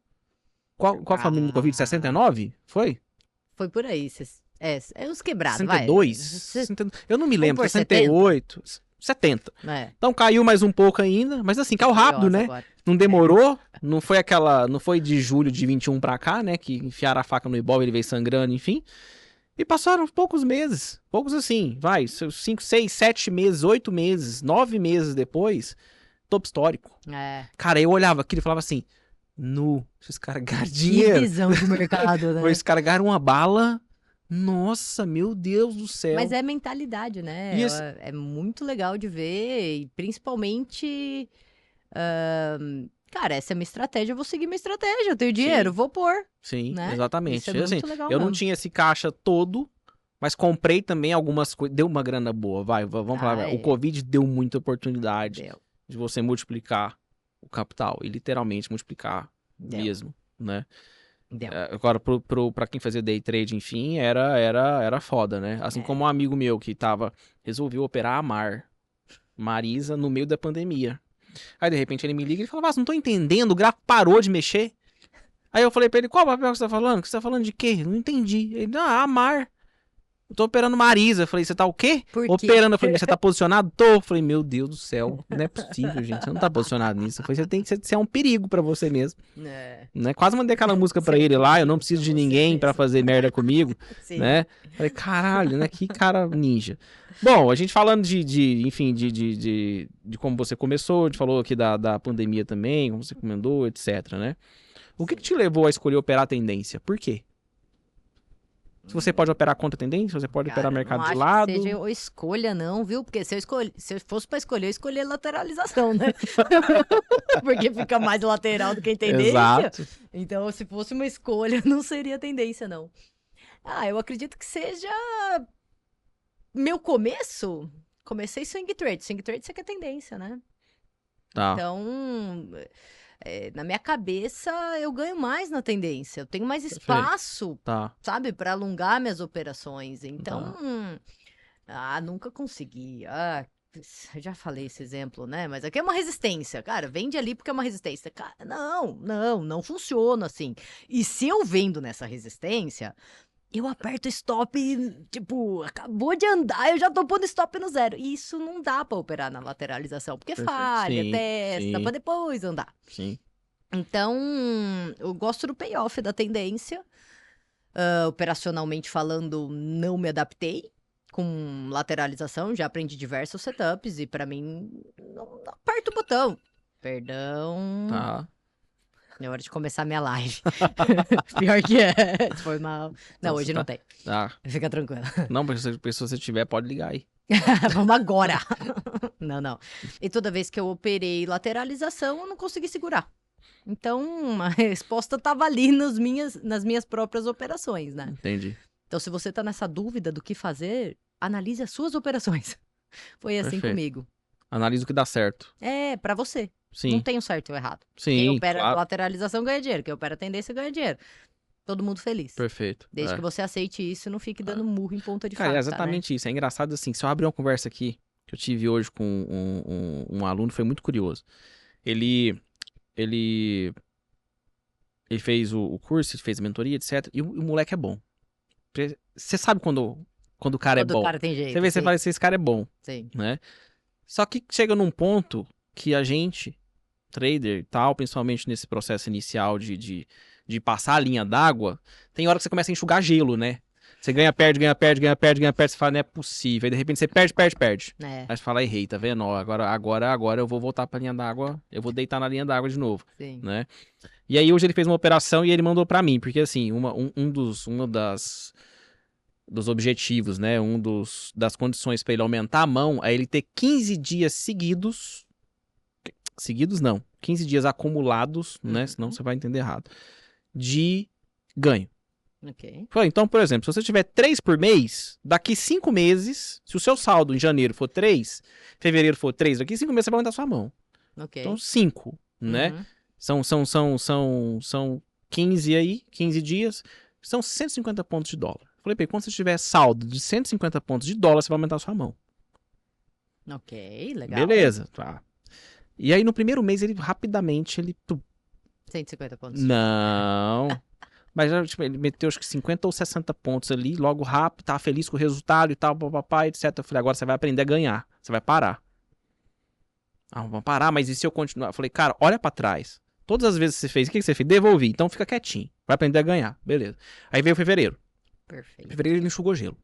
Qual foi o número do Covid? 69? Foi? Foi por aí. É uns quebrados, 62? vai. Eu não me lembro. 68? 70. Então caiu mais um pouco ainda. Mas assim, caiu rápido, né? Agora. Não demorou. Não foi de julho de 21 pra cá, né? Que enfiaram a faca no Ibov, ele veio sangrando, enfim. E passaram poucos meses. Poucos assim, 5, 6, 7 meses, 8 meses, 9 meses depois. Topo histórico. Cara, eu olhava aquilo e falava assim... esses caras ganharam dinheiro. Que visão de mercado, né? Esses caras ganharam uma bala. Nossa, meu Deus do céu. Mas é mentalidade, né? É muito legal de ver. E principalmente... cara, essa é minha estratégia, eu vou seguir minha estratégia. Eu tenho dinheiro, vou pôr. Sim, né? exatamente. Isso é muito legal eu mesmo. não tinha esse caixa todo, mas comprei também algumas coisas. Deu uma grana boa, vamos falar. O Covid deu muita oportunidade de você multiplicar o capital. E literalmente multiplicar mesmo, né? Agora, pra quem fazia day trade, enfim, era foda, né? Assim como um amigo meu que resolveu operar a Marisa no meio da pandemia. Aí, de repente, ele me liga e fala, não tô entendendo, o gráfico parou de mexer. Aí eu falei pra ele, qual papel que você tá falando? Que você tá falando de quê? Não entendi. Ele, Amar. Eu tô operando Marisa. Eu falei, você tá o quê? Operando. Eu falei, você tá posicionado? Tô. Eu falei, meu Deus do céu, não é possível, gente. Você não tá posicionado nisso. Eu falei, você é um perigo pra você mesmo. Né? Quase mandei aquela música pra ele lá, eu não preciso de ninguém pra fazer merda comigo. Né? Falei, caralho, né? Que cara ninja. Bom, a gente falando enfim, de como você começou, a gente falou aqui da pandemia também, como você comentou, etc, né? O que te levou a escolher operar a tendência? Por quê? Se você pode operar contra a tendência, você pode operar mercado de lado. Não seja escolha não, viu? Porque se eu fosse pra escolher, eu escolher lateralização, né? Porque fica mais lateral do que tendência. Exato. Então, se fosse uma escolha, não seria tendência, não. Eu acredito que seja... Meu começo, comecei swing trade. Swing trade você quer tendência, né? Tá. Então, na minha cabeça, eu ganho mais na tendência. Eu tenho mais Perfeito. espaço, Tá. sabe, para alongar minhas operações. Então, nunca consegui. Eu já falei esse exemplo, né? Mas aqui é uma resistência. Cara, vende ali porque é uma resistência. Cara, não funciona assim. E se eu vendo nessa resistência, eu aperto stop, tipo, acabou de andar, eu já tô pondo stop no zero. E isso não dá pra operar na lateralização, porque Perfeito. falha, Sim, testa, sim. pra depois andar. Sim. Então, eu gosto do payoff da tendência. Operacionalmente falando, não me adaptei com lateralização, já aprendi diversos setups e pra mim, não aperta o botão. Perdão. Tá. É hora de começar minha live. Pior que é. Foi mal. Então Não, você hoje não tem. Tá. Fica tranquilo. Não, mas se você tiver, pode ligar aí. Vamos agora. Não. E toda vez que eu operei lateralização, eu não consegui segurar. Então, a resposta tava ali nas minhas próprias operações, né? Entendi. Então, se você tá nessa dúvida do que fazer, analise as suas operações. Foi assim Perfeito. comigo. Analisa o que dá certo. É, pra você. Não Sim. tem o certo ou o errado. Sim, Quem opera claro. lateralização ganha dinheiro. Quem opera tendência ganha dinheiro. Todo mundo feliz. Perfeito. Desde que você aceite isso, não fique dando murro em ponta de Cara, faca, é exatamente isso. É engraçado assim, se eu abrir uma conversa aqui, que eu tive hoje com um aluno, foi muito curioso. Ele fez o curso, fez a mentoria, etc. E o moleque é bom. Você sabe quando o cara é Todo bom. cara tem jeito. Você vê, você sim. fala assim, esse cara é bom, Sim. né? Só que chega num ponto que a gente, trader e tal, principalmente nesse processo inicial de passar a linha d'água, tem hora que você começa a enxugar gelo, né? Você ganha, perde, você fala, não é possível. Aí, de repente, você perde. É, Aí você fala, errei, tá vendo? Ó, agora eu vou voltar pra linha d'água, eu vou deitar na linha d'água de novo, sim. né? E aí, hoje ele fez uma operação e ele mandou pra mim, porque assim, uma dos objetivos, né? Das condições pra ele aumentar a mão é ele ter 15 dias seguidos. Seguidos não, 15 dias acumulados, né? Senão você vai entender errado. De ganho. Ok. Então, por exemplo, se você tiver 3 por mês, daqui 5 meses, se o seu saldo em janeiro for 3, fevereiro for 3, daqui 5 meses você vai aumentar sua mão. Ok. Então, 5, né? São 15 aí, 15 dias, são 150 pontos de dólar. Falei, Pê, quando você tiver saldo de 150 pontos de dólar, você vai aumentar sua mão. Ok, legal. Beleza, tá. E aí, no primeiro mês, ele rapidamente, 150 pontos. Não. Mas tipo, ele meteu acho que 50 ou 60 pontos ali, logo rápido, tava feliz com o resultado e tal, papapá, etc. Eu falei, agora você vai aprender a ganhar. Você vai parar. Vamos parar, mas e se eu continuar? Eu falei, cara, olha pra trás. Todas as vezes que você fez, o que você fez? Devolvi. Então fica quietinho. Vai aprender a ganhar. Beleza. Aí veio fevereiro. Perfeito. Em fevereiro ele enxugou gelo.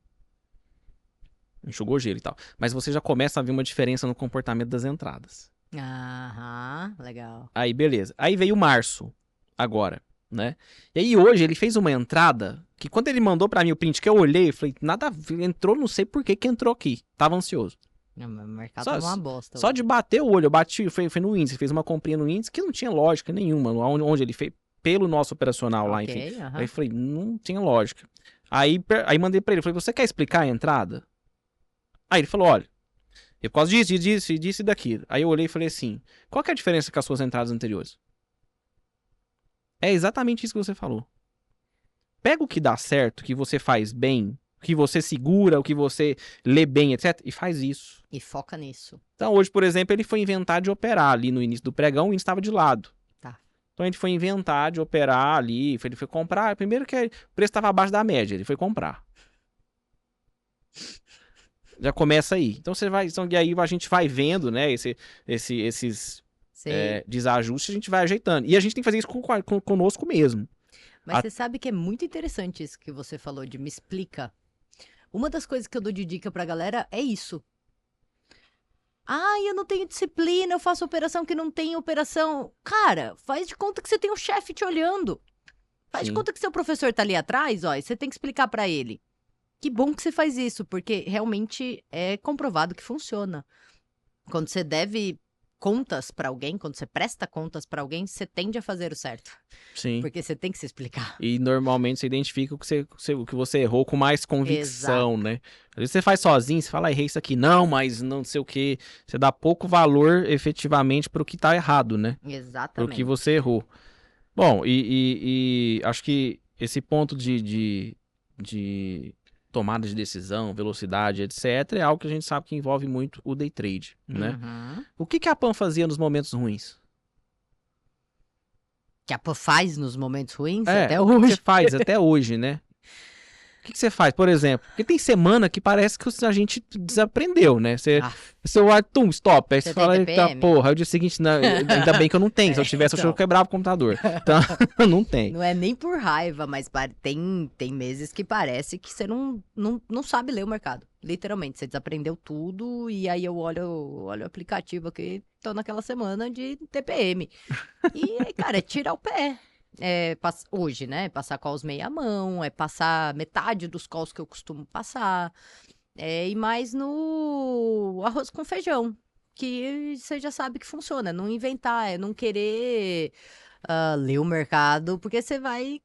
Enxugou gelo e tal. Mas você já começa a ver uma diferença no comportamento das entradas. Aham, legal. Aí, beleza. Aí veio março, agora, né? E aí hoje ele fez uma entrada que quando ele mandou pra mim o print que eu olhei, eu falei, nada a ver, entrou, não sei por que entrou aqui. Tava ansioso. O mercado Só- tá uma bosta. Só hoje. de bater o olho, eu bati, foi no índice, fez uma comprinha no índice que não tinha lógica nenhuma, onde ele fez, pelo nosso operacional lá, enfim. Ok, aham. Aí eu falei, não tinha lógica. Aí mandei pra ele, falei, você quer explicar a entrada? Aí ele falou, olha, por causa disso e daquilo. Aí eu olhei e falei assim, qual que é a diferença com as suas entradas anteriores? É exatamente isso que você falou. Pega o que dá certo, o que você faz bem, o que você segura, o que você lê bem, etc. E faz isso. E foca nisso. Então hoje, por exemplo, ele foi inventar de operar ali no início do pregão, o índice estava de lado. Tá. Então ele foi inventar de operar ali, ele foi comprar. Primeiro que o preço estava abaixo da média, ele foi comprar. Já começa aí. Então você vai, e aí a gente vai vendo, né, esses Sim. desajustes, a gente vai ajeitando. E a gente tem que fazer isso conosco mesmo. Mas você sabe que é muito interessante isso que você falou de me explica. Uma das coisas que eu dou de dica pra galera é isso. Eu não tenho disciplina, eu faço operação que não tem operação. Cara, faz de conta que você tem um chefe te olhando. Faz de Sim. conta que seu professor tá ali atrás, ó, e você tem que explicar pra ele. Que bom que você faz isso, porque realmente é comprovado que funciona. Quando você deve contas pra alguém, quando você presta contas pra alguém, você tende a fazer o certo. Sim. Porque você tem que se explicar. E normalmente você identifica o que você errou com mais convicção, Exato. né? Às vezes você faz sozinho, você fala, errei isso aqui, não, mas não sei o que. Você dá pouco valor efetivamente pro que tá errado, né? Pro que Exatamente. você errou. Bom, e acho que esse ponto de tomada de decisão, velocidade, etc., é algo que a gente sabe que envolve muito o day trade, né? Uhum. O que a Pan fazia nos momentos ruins? Que a Pô faz nos momentos ruins É, até o que você hoje. faz até hoje, né? O que você faz, por exemplo? Porque tem semana que parece que a gente desaprendeu, né? Ah, Você vai, stop. Aí você você tem fala, eita TPM? porra. Aí o dia seguinte, ainda bem que eu não tenho. Se eu tivesse, eu Então, quebrava o computador. Então, não tem. não é nem por raiva, mas tem meses que parece que você não sabe ler o mercado. Literalmente, você desaprendeu tudo e aí eu olho o aplicativo aqui, tô naquela semana de TPM. E aí, cara, é tirar o pé. Hoje, né? Passar calls meia mão, é passar metade dos calls que eu costumo passar. E mais no arroz com feijão, que você já sabe que funciona. Não inventar, é não querer ler o mercado, porque você vai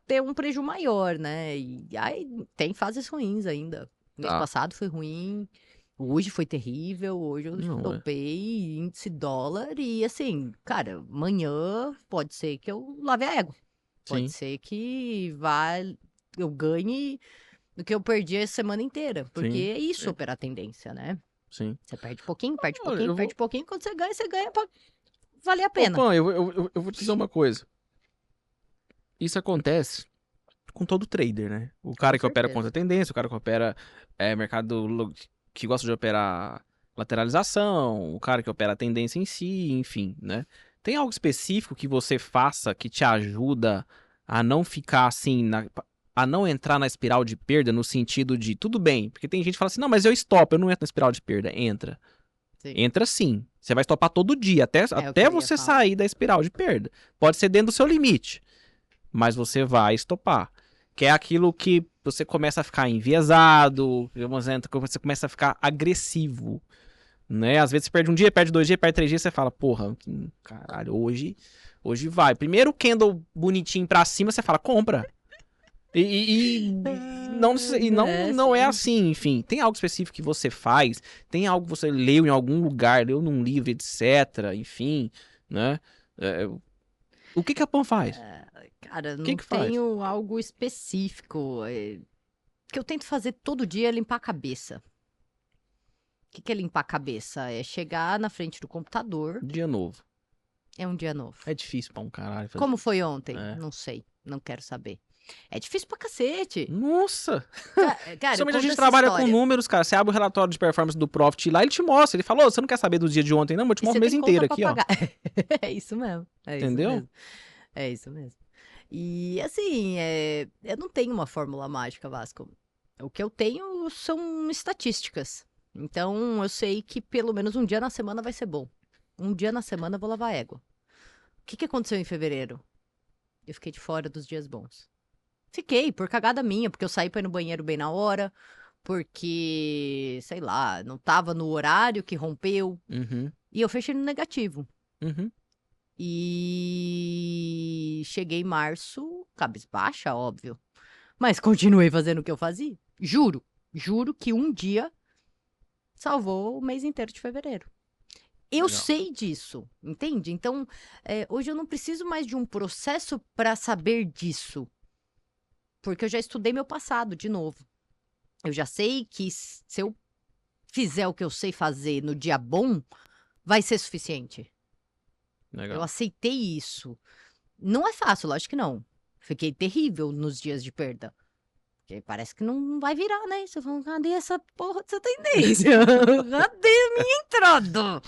ter um prejuízo maior, né? E aí tem fases ruins ainda. Mês Tá. passado foi ruim, hoje foi terrível, hoje eu Não, topei índice dólar e assim, cara, amanhã pode ser que eu lave a égua. Pode sim, ser que eu ganhe do que eu perdi a semana inteira. Porque sim, é isso operar tendência, né? sim. Você perde pouquinho, perde Olha, pouquinho, eu perde vou... pouquinho. Quando você ganha pra valer a Ô, pena. Pan, eu vou te dizer uma coisa. Isso acontece com todo trader, né? O Com cara que opera certeza. contra a tendência, o cara que opera que gosta de operar lateralização, o cara que opera a tendência em si, enfim, né? Tem algo específico que você faça que te ajuda a não ficar assim, a não entrar na espiral de perda no sentido de, tudo bem, porque tem gente que fala assim, não, mas eu stop, eu não entro na espiral de perda. Entra. Sim. Entra sim. Você vai stopar todo dia, É o que até eu ia você falar. sair da espiral de perda. Pode ser dentro do seu limite, mas você vai estopar. Que é aquilo que você começa a ficar enviesado, você começa a ficar agressivo, né? Às vezes você perde um dia, perde 2 dias, perde 3 dias, você fala, porra, caralho, hoje vai. Primeiro candle bonitinho pra cima, você fala, compra. E não é Sim. assim, enfim. Tem algo específico que você faz, tem algo que você leu em algum lugar, leu num livro, etc, enfim, né? É, o que a Pan faz? Cara, O não que faz? tenho algo específico. O que eu tento fazer todo dia é limpar a cabeça. O que é limpar a cabeça? É chegar na frente do computador. Dia novo. É um dia novo. É difícil pra um caralho fazer Como isso. foi ontem? É. Não sei. Não quero saber. É difícil pra cacete. Nossa! Cara, eu Principalmente a conto gente essa trabalha com história. números, cara. Você abre o relatório de performance do Profit lá, ele te mostra. Ele falou, você não quer saber do dia de ontem, não? Eu te E mostro você o mês tem conta inteiro pra aqui, ó. pagar. É isso mesmo. É isso Entendeu? mesmo. É isso mesmo. E assim, eu não tenho uma fórmula mágica, Vasco. O que eu tenho são estatísticas. Então, eu sei que pelo menos um dia na semana vai ser bom. Um dia na semana eu vou lavar a égua. O que aconteceu em fevereiro? Eu fiquei de fora dos dias bons. Fiquei, por cagada minha, porque eu saí pra ir no banheiro bem na hora, porque, sei lá, não tava no horário que rompeu, Uhum, e eu fechei no negativo. uhum. E cheguei em março, cabisbaixa, óbvio. Mas continuei fazendo o que eu fazia. Juro que um dia salvou o mês inteiro de fevereiro. Eu Legal. sei disso, entende? Então, hoje eu não preciso mais de um processo para saber disso. Porque eu já estudei meu passado de novo. Eu já sei que se eu fizer o que eu sei fazer no dia bom, vai ser suficiente. Eu Legal. aceitei isso. Não é fácil, lógico que não. Fiquei terrível nos dias de perda. Porque parece que não vai virar, né? Você fala, cadê essa porra dessa tendência? Cadê a minha entrada?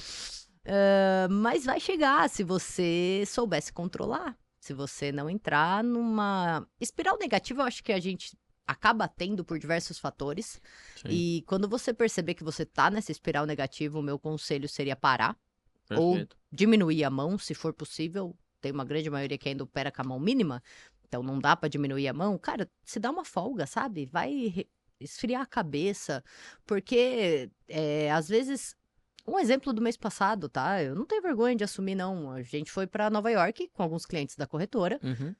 Mas vai chegar se você soubesse controlar. Se você não entrar numa espiral negativa, eu acho que a gente acaba tendo por diversos fatores. Sim, E quando você perceber que você tá nessa espiral negativa, o meu conselho seria parar ou perfeito. diminuir a mão, se for possível. Tem uma grande maioria que ainda opera com a mão mínima, então não dá pra diminuir a mão. Cara, se dá uma folga, sabe? Vai esfriar a cabeça, porque às vezes Um exemplo do mês passado, tá? Eu não tenho vergonha de assumir, não. A gente foi pra Nova York com alguns clientes da corretora. Uhum.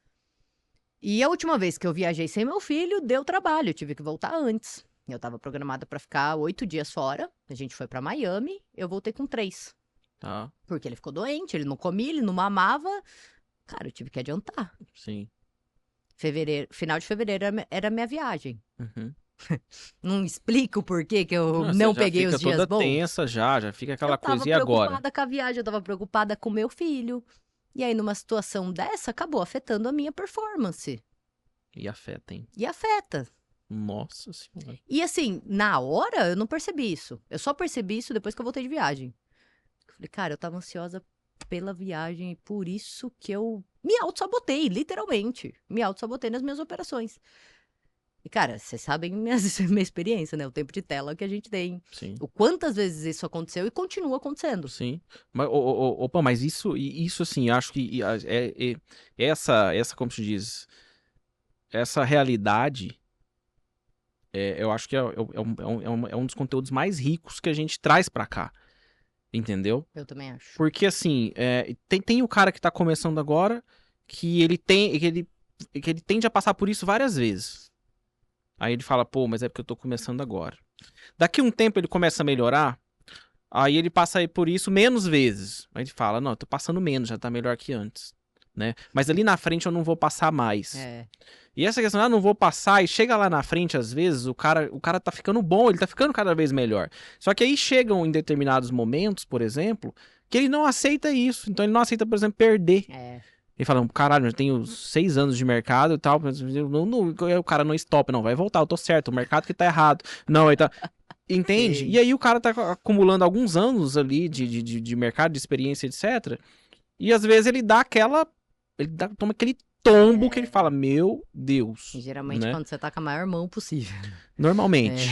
E a última vez que eu viajei sem meu filho, deu trabalho. Eu tive que voltar antes. Eu tava programada pra ficar 8 dias fora. A gente foi pra Miami. Eu voltei com 3. Tá, Porque ele ficou doente, ele não comia, ele não mamava. Cara, eu tive que adiantar. sim. Final de fevereiro era a minha viagem. Uhum. Não explico por que eu Você não já peguei fica os dias toda bons. tensa já fica aquela Eu tava coisa, e agora? preocupada com a viagem, eu tava preocupada com meu filho. E aí, numa situação dessa, acabou afetando a minha performance. E afeta, hein? E afeta. Nossa senhora. E assim, na hora, eu não percebi isso. Eu só percebi isso depois que eu voltei de viagem. Eu falei, cara, eu tava ansiosa pela viagem e por isso que eu me auto-sabotei, literalmente. Me auto-sabotei nas minhas operações. E, cara, vocês sabem minha experiência, né? O tempo de tela que a gente tem. Sim. O quantas vezes isso aconteceu e continua acontecendo. Sim. Mas, opa, mas isso assim, acho que essa, como se diz, essa realidade, eu acho que é um dos conteúdos mais ricos que a gente traz pra cá. Entendeu? Eu também acho. Porque assim, tem o cara que tá começando agora, que ele tende a passar por isso várias vezes. Aí ele fala, pô, mas é porque eu tô começando agora. Daqui um tempo ele começa a melhorar, aí ele passa aí por isso menos vezes. Aí ele fala, não, eu tô passando menos, já tá melhor que antes, né? Mas ali na frente eu não vou passar mais. E essa questão, não vou passar, e chega lá na frente, às vezes, o cara tá ficando bom, ele tá ficando cada vez melhor. Só que aí chegam em determinados momentos, por exemplo, que ele não aceita isso. Então ele não aceita, por exemplo, perder. Ele fala, caralho, eu tenho 6 anos de mercado e tal, o cara não stop, não, vai voltar, eu tô certo, o mercado que tá errado. Não, ele tá... Entende? Sim. E aí o cara tá acumulando alguns anos ali de mercado, de experiência, etc. E às vezes ele dá toma aquele tombo que ele fala, meu Deus. E geralmente né? quando você tá com a maior mão possível. Normalmente.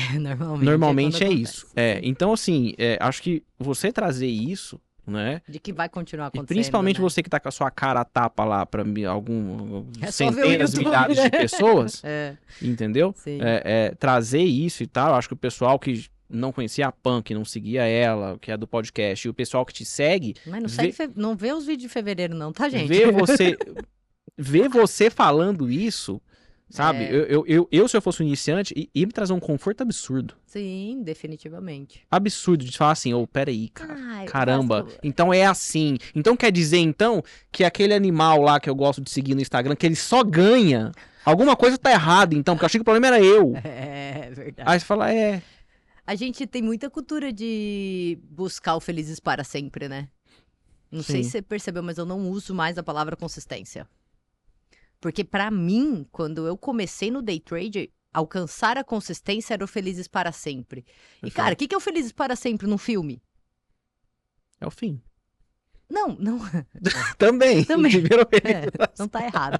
Normalmente é isso. Sim. Então, assim, acho que você trazer isso, né? De que vai continuar acontecendo. E principalmente né? você que tá com a sua cara a tapa lá pra só ver o centenas, YouTube, milhares né? de pessoas, entendeu? Sim. Trazer isso e tal, acho que o pessoal que não conhecia a Pan, que não seguia ela, que é do podcast, e o pessoal que te segue... Mas não vê os vídeos de fevereiro não, tá, gente? Ver você falando isso, sabe? Eu, se eu fosse um iniciante, ia me trazer um conforto absurdo. Sim, definitivamente. Absurdo de falar assim, peraí, cara, Ai, caramba, Vasco. então é assim. Então quer dizer, então, que aquele animal lá que eu gosto de seguir no Instagram, que ele só ganha, alguma coisa tá errada, então, porque eu achei que o problema era eu. É verdade. Aí você fala, A gente tem muita cultura de buscar o felizes para sempre, né? Não sei Sim. se você percebeu, mas eu não uso mais a palavra consistência. Porque pra mim, quando eu comecei no day trade, alcançar a consistência era o felizes para sempre. E Perfeito. cara, o que é o felizes para sempre num filme? É o fim. Não. Também. Viveram Não tá errado.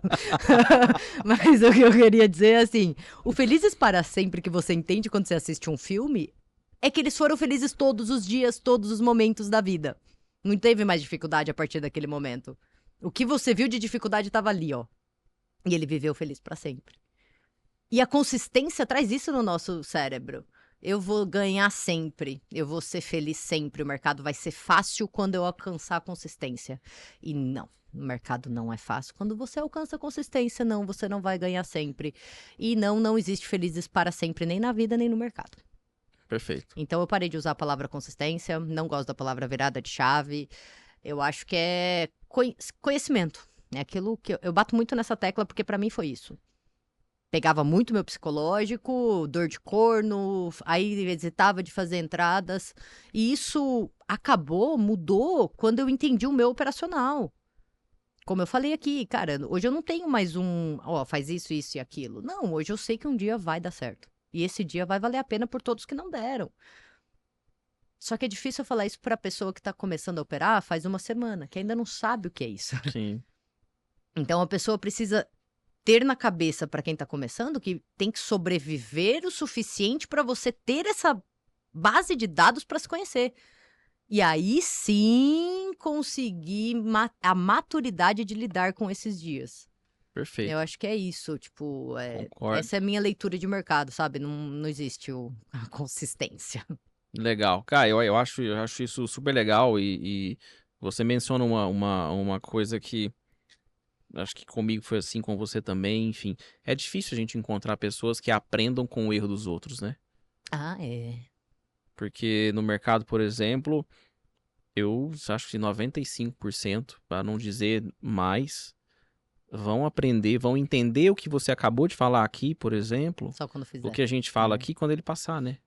Mas o que eu queria dizer é assim, o felizes para sempre que você entende quando você assiste um filme é que eles foram felizes todos os dias, todos os momentos da vida. Não teve mais dificuldade a partir daquele momento. O que você viu de dificuldade estava ali, ó. E ele viveu feliz para sempre. E a consistência traz isso no nosso cérebro. Eu vou ganhar sempre, eu vou ser feliz sempre, o mercado vai ser fácil quando eu alcançar a consistência. E não, o mercado não é fácil. Quando você alcança a consistência, não, você não vai ganhar sempre. E não existe felizes para sempre, nem na vida, nem no mercado. Perfeito. Então eu parei de usar a palavra consistência, não gosto da palavra virada de chave. Eu acho que é conhecimento. É aquilo que eu bato muito nessa tecla, porque pra mim foi isso. Pegava muito meu psicológico, dor de corno, aí hesitava de fazer entradas. E isso mudou quando eu entendi o meu operacional. Como eu falei aqui, cara, hoje eu não tenho mais faz isso, isso e aquilo. Não, hoje eu sei que um dia vai dar certo. E esse dia vai valer a pena por todos que não deram. Só que é difícil eu falar isso pra pessoa que tá começando a operar faz uma semana, que ainda não sabe o que é isso. Sim. Então a pessoa precisa ter na cabeça, para quem tá começando, que tem que sobreviver o suficiente para você ter essa base de dados para se conhecer. E aí sim conseguir a maturidade de lidar com esses dias. Perfeito. Eu acho que é isso, tipo, Concordo. essa é a minha leitura de mercado, sabe? Não existe a consistência. Legal. Cara, eu acho isso super legal e você menciona uma coisa que acho que comigo foi assim, com você também, enfim. É difícil a gente encontrar pessoas que aprendam com o erro dos outros, né? Ah, é. Porque no mercado, por exemplo, eu acho que 95%, para não dizer mais, vão aprender, vão entender o que você acabou de falar aqui, por exemplo, Só quando o fizer. que a gente fala aqui quando ele passar, né?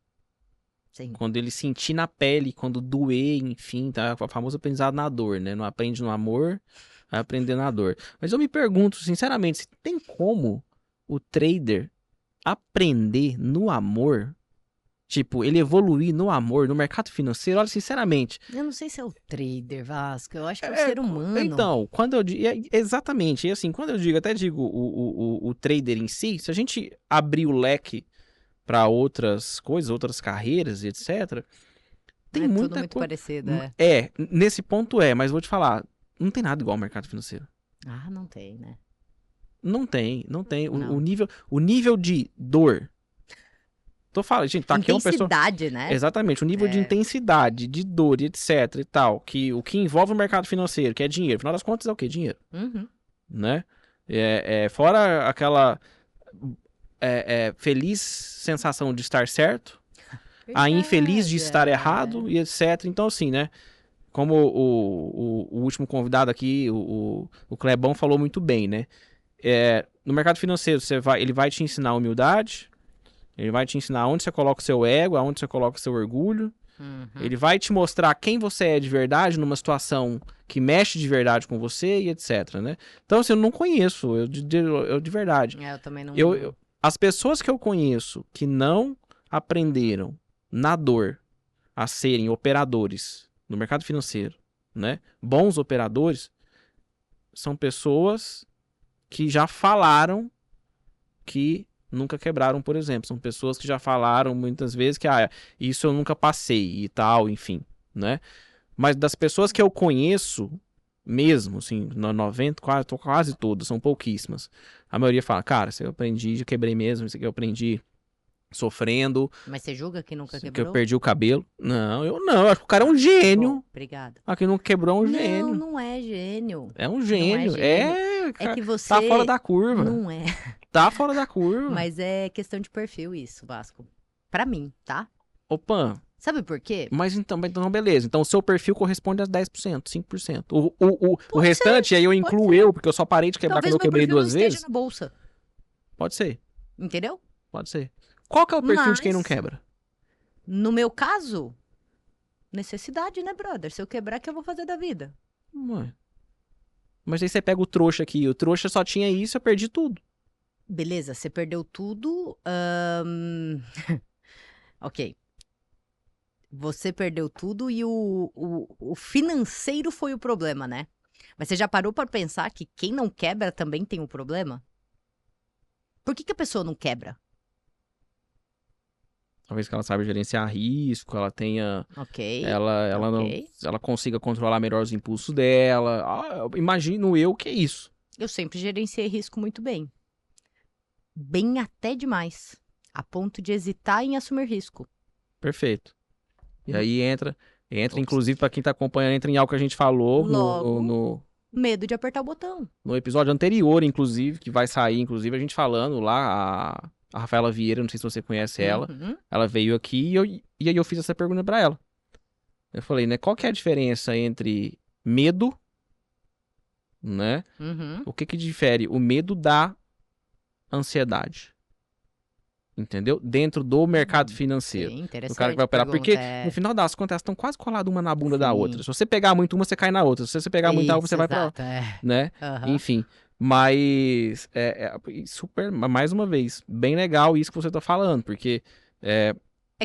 Sim. Quando ele sentir na pele, quando doer, enfim, tá? O famoso aprendizado na dor, né? Não aprende no amor, vai aprender na dor. Mas eu me pergunto, sinceramente, se tem como o trader aprender no amor? Tipo, ele evoluir no amor, no mercado financeiro? Olha, sinceramente. Eu não sei se é o trader, Vasco. Eu acho que é o ser humano. Então, quando eu digo. Exatamente, e assim, quando eu digo, até digo o trader em si, se a gente abrir o leque para outras coisas, outras carreiras e etc. Tem É tudo muita muito coisa. parecido, é. Nesse ponto mas vou te falar, não tem nada igual ao mercado financeiro. Ah, não tem, né? Não tem. Não. O nível de dor. Tô falando, gente, tá aqui uma pessoa. Intensidade, né? Exatamente, o nível de É. intensidade, de dor, e etc e tal, que o que envolve o mercado financeiro, que é dinheiro, afinal das contas é o quê? Dinheiro, Uhum. né? Fora aquela feliz sensação de estar certo, a infeliz de estar errado e etc. Então, assim, né? Como o último convidado aqui, o Clebão, falou muito bem, né? No mercado financeiro, ele vai te ensinar humildade, ele vai te ensinar onde você coloca o seu ego, aonde você coloca o seu orgulho. Uhum. Ele vai te mostrar quem você é de verdade numa situação que mexe de verdade com você e etc, né? Então, assim, eu não conheço, eu de verdade. Eu também não... As pessoas que eu conheço que não aprenderam na dor a serem operadores no mercado financeiro, né? Bons operadores, são pessoas que já falaram que nunca quebraram, por exemplo. São pessoas que já falaram muitas vezes que isso eu nunca passei e tal, enfim, né? Mas das pessoas que eu conheço mesmo, assim, 90, quase todas, são pouquíssimas. A maioria fala, cara, isso eu aprendi, já quebrei mesmo, isso aqui eu aprendi sofrendo. Mas você julga que nunca Que eu quebrou? perdi o cabelo. Não, eu não. Eu acho que o cara é um gênio. Bom, obrigada. Aqui não quebrou um gênio. Não é gênio. É um gênio. Não é cara, que você... tá fora da curva. Não é. Tá fora da curva. Mas é questão de perfil isso, Vasco. Pra mim, tá? Opa. Sabe por quê? Mas então, beleza. Então o seu perfil corresponde a 10%, 5%. O restante, aí eu incluo eu, porque eu só parei de quebrar Talvez quando eu quebrei meu perfil 2 não vezes. esteja na bolsa. Pode ser. Entendeu? Pode ser. Qual que é o perfil de quem não Mas- quebra? No meu caso, necessidade, né, brother? Se eu quebrar, o que eu vou fazer da vida? Ué. Mas aí você pega o trouxa aqui. O trouxa só tinha isso, eu perdi tudo. Beleza, você perdeu tudo. Ok. Você perdeu tudo e o financeiro foi o problema, né? Mas você já parou pra pensar que quem não quebra também tem um problema? Por que a pessoa não quebra? Talvez que ela saiba gerenciar risco, ela tenha. Ok. Ela não, ok. ela consiga controlar melhor os impulsos dela. Imagino eu que é isso. Eu sempre gerenciei risco muito bem. Bem até demais. A ponto de hesitar em assumir risco. Perfeito. E aí entra Ops. inclusive, pra quem tá acompanhando, entra em algo que a gente falou Logo. Medo de apertar o botão. no episódio anterior, inclusive, que vai sair, inclusive, a gente falando lá, a Rafaela Vieira, não sei se você conhece ela, Uhum. ela veio aqui e aí eu fiz essa pergunta pra ela. Eu falei, né, qual que é a diferença entre medo, né? Uhum. O que difere o medo da ansiedade? Entendeu? Dentro do mercado financeiro. Sim, O interessante. cara que vai operar. pergunta, Porque, é. no final das contas, elas estão quase coladas uma na bunda da Sim. outra. Se você pegar muito uma, você cai na outra. Se você pegar muito a outra, você vai pra Exato, é. né? Aham. Enfim. Mas, super, mais uma vez, bem legal isso que você tá falando. Porque, É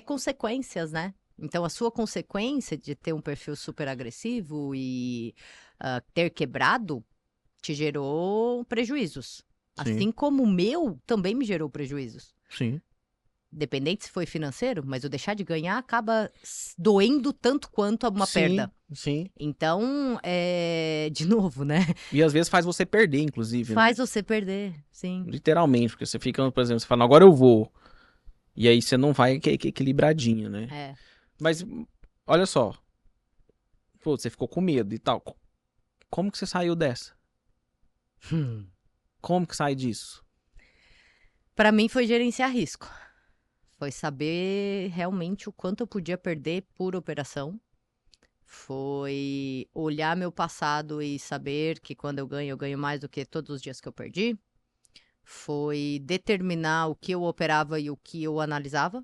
consequências, né? Então, a sua consequência de ter um perfil super agressivo e ter quebrado te gerou prejuízos. Sim. Assim como o meu também me gerou prejuízos. sim. Dependente se foi financeiro, mas o deixar de ganhar acaba doendo tanto quanto uma perda. Sim. Então, de novo, né? E às vezes faz você perder, inclusive. Né? Faz você perder, sim. Literalmente. Porque você fica, por exemplo, você fala, agora eu vou. E aí você não vai equilibradinho, né? É. Mas, olha só. Pô, você ficou com medo e tal. Como que você saiu dessa? Como que sai disso? Para mim foi gerenciar risco. Foi saber realmente o quanto eu podia perder por operação. Foi olhar meu passado e saber que quando eu ganho mais do que todos os dias que eu perdi. Foi determinar o que eu operava e o que eu analisava.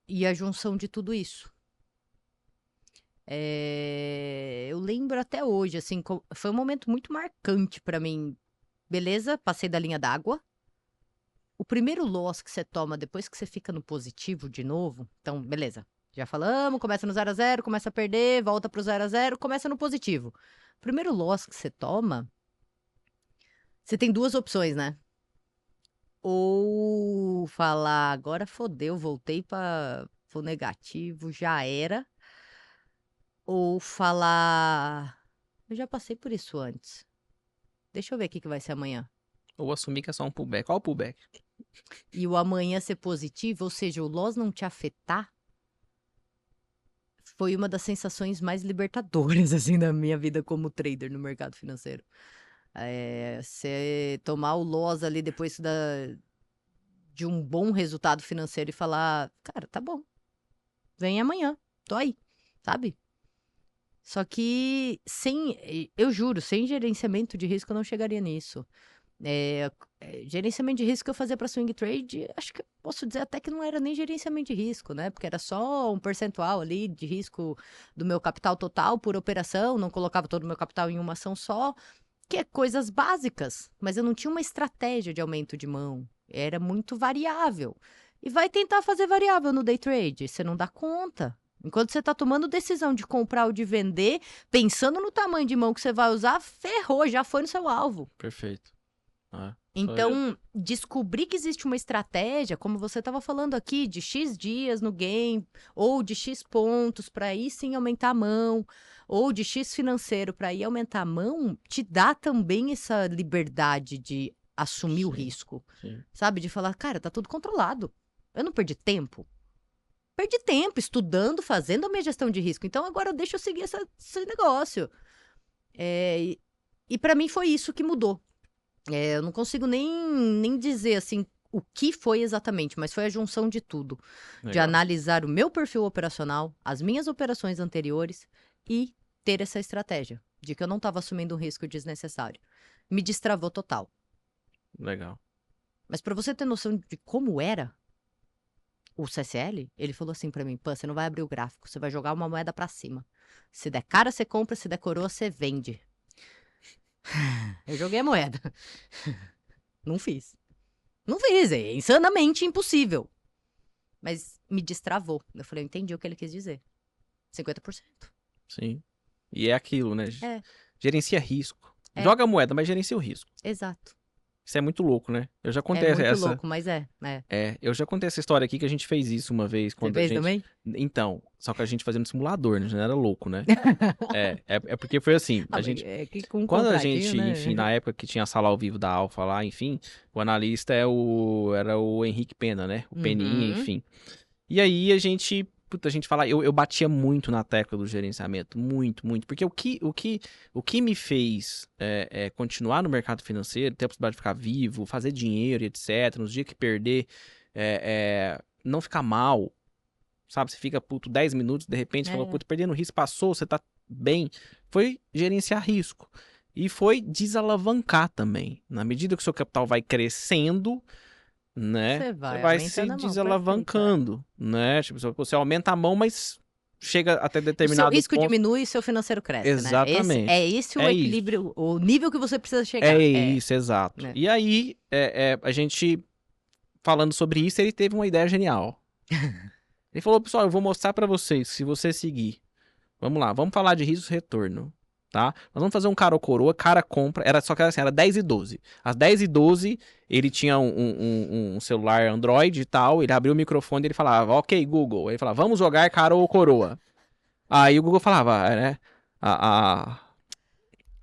E a junção de tudo isso. Eu lembro até hoje, assim, foi um momento muito marcante para mim. Beleza, passei da linha d'água. O primeiro loss que você toma depois que você fica no positivo de novo, então, beleza. Já falamos, começa no 0-0, começa a perder, volta pro 0-0, começa no positivo. O primeiro loss que você toma, você tem duas opções, né? Ou falar, agora fodeu, voltei para o negativo, já era. Ou falar, eu já passei por isso antes. Deixa eu ver o que vai ser amanhã. Ou assumir que é só um pullback. Qual o pullback? E o amanhã ser positivo, ou seja, o loss não te afetar, foi uma das sensações mais libertadoras, assim, da minha vida como trader no mercado financeiro. Você tomar o loss ali depois de um bom resultado financeiro e falar, cara, tá bom, vem amanhã, tô aí, sabe? Só que eu juro, sem gerenciamento de risco eu não chegaria nisso. Gerenciamento de risco que eu fazia para swing trade, acho que eu posso dizer até que não era nem gerenciamento de risco, né? Porque era só um percentual ali de risco do meu capital total por operação, não colocava todo o meu capital em uma ação só, que é coisas básicas, mas eu não tinha uma estratégia de aumento de mão, era muito variável. E vai tentar fazer variável no day trade, você não dá conta. Enquanto você está tomando decisão de comprar ou de vender, pensando no tamanho de mão que você vai usar, ferrou, já foi no seu alvo. Perfeito. Então, descobrir que existe uma estratégia, como você estava falando aqui, de X dias no game, ou de X pontos para aí sim aumentar a mão, ou de X financeiro para aí aumentar a mão, te dá também essa liberdade de assumir o risco, sabe? De falar, cara, tá tudo controlado. Eu não perdi tempo. Perdi tempo estudando, fazendo a minha gestão de risco. Então, agora deixa eu seguir esse negócio. E para mim foi isso que mudou. Eu não consigo nem dizer assim o que foi exatamente, mas foi a junção de tudo. Legal. De analisar o meu perfil operacional, as minhas operações anteriores e ter essa estratégia de que eu não estava assumindo um risco desnecessário. Me destravou total. Legal. Mas para você ter noção de como era o CCL, ele falou assim para mim, pô, você não vai abrir o gráfico, você vai jogar uma moeda para cima. Se der cara, você compra, se der coroa, você vende. Eu joguei a moeda. Não fiz. Não fiz, é insanamente impossível. Mas me destravou. Eu falei, eu entendi o que ele quis dizer. 50%. Sim. E é aquilo, né? Gerencia risco. Joga a moeda, mas gerencia o risco. Exato. Isso é muito louco, né? Eu já contei essa... É muito louco, mas eu já contei essa história aqui que a gente fez isso uma vez. Quando Você fez a gente... também? Então, só que a gente fazia no simulador, né? Já não era louco, né? É porque foi assim, a gente... Quando a gente, né? Enfim, na época que tinha a sala ao vivo da Alfa lá, enfim, o analista era o Henrique Pena, né? O Peninha, enfim. E aí a gente fala, eu batia muito na tecla do gerenciamento, muito, muito, porque o que me fez continuar no mercado financeiro, ter a possibilidade de ficar vivo, fazer dinheiro, etc, nos dias que perder, não ficar mal, sabe, você fica 10 minutos, de repente, fala, perdendo risco, passou, você tá bem, foi gerenciar risco, e foi desalavancar também, na medida que o seu capital vai crescendo, né? Você vai se desalavancando, né? Tipo, você aumenta a mão, mas chega até determinado ponto... O seu risco diminui e seu financeiro cresce, exatamente. né? Esse o equilíbrio, isso. O nível que você precisa chegar. Isso, exato. E aí, a gente, falando sobre isso, ele teve uma ideia genial. Ele falou, pessoal, eu vou mostrar pra vocês, se você seguir. Vamos lá, vamos falar de risco-retorno. Tá? Nós vamos fazer um cara ou coroa, cara compra, só que assim, era 10 e 12. Às 10 e 12, ele tinha um celular Android e tal, ele abriu o microfone e ele falava, ok, Google. Ele falava, vamos jogar cara ou coroa. Aí o Google falava, né, a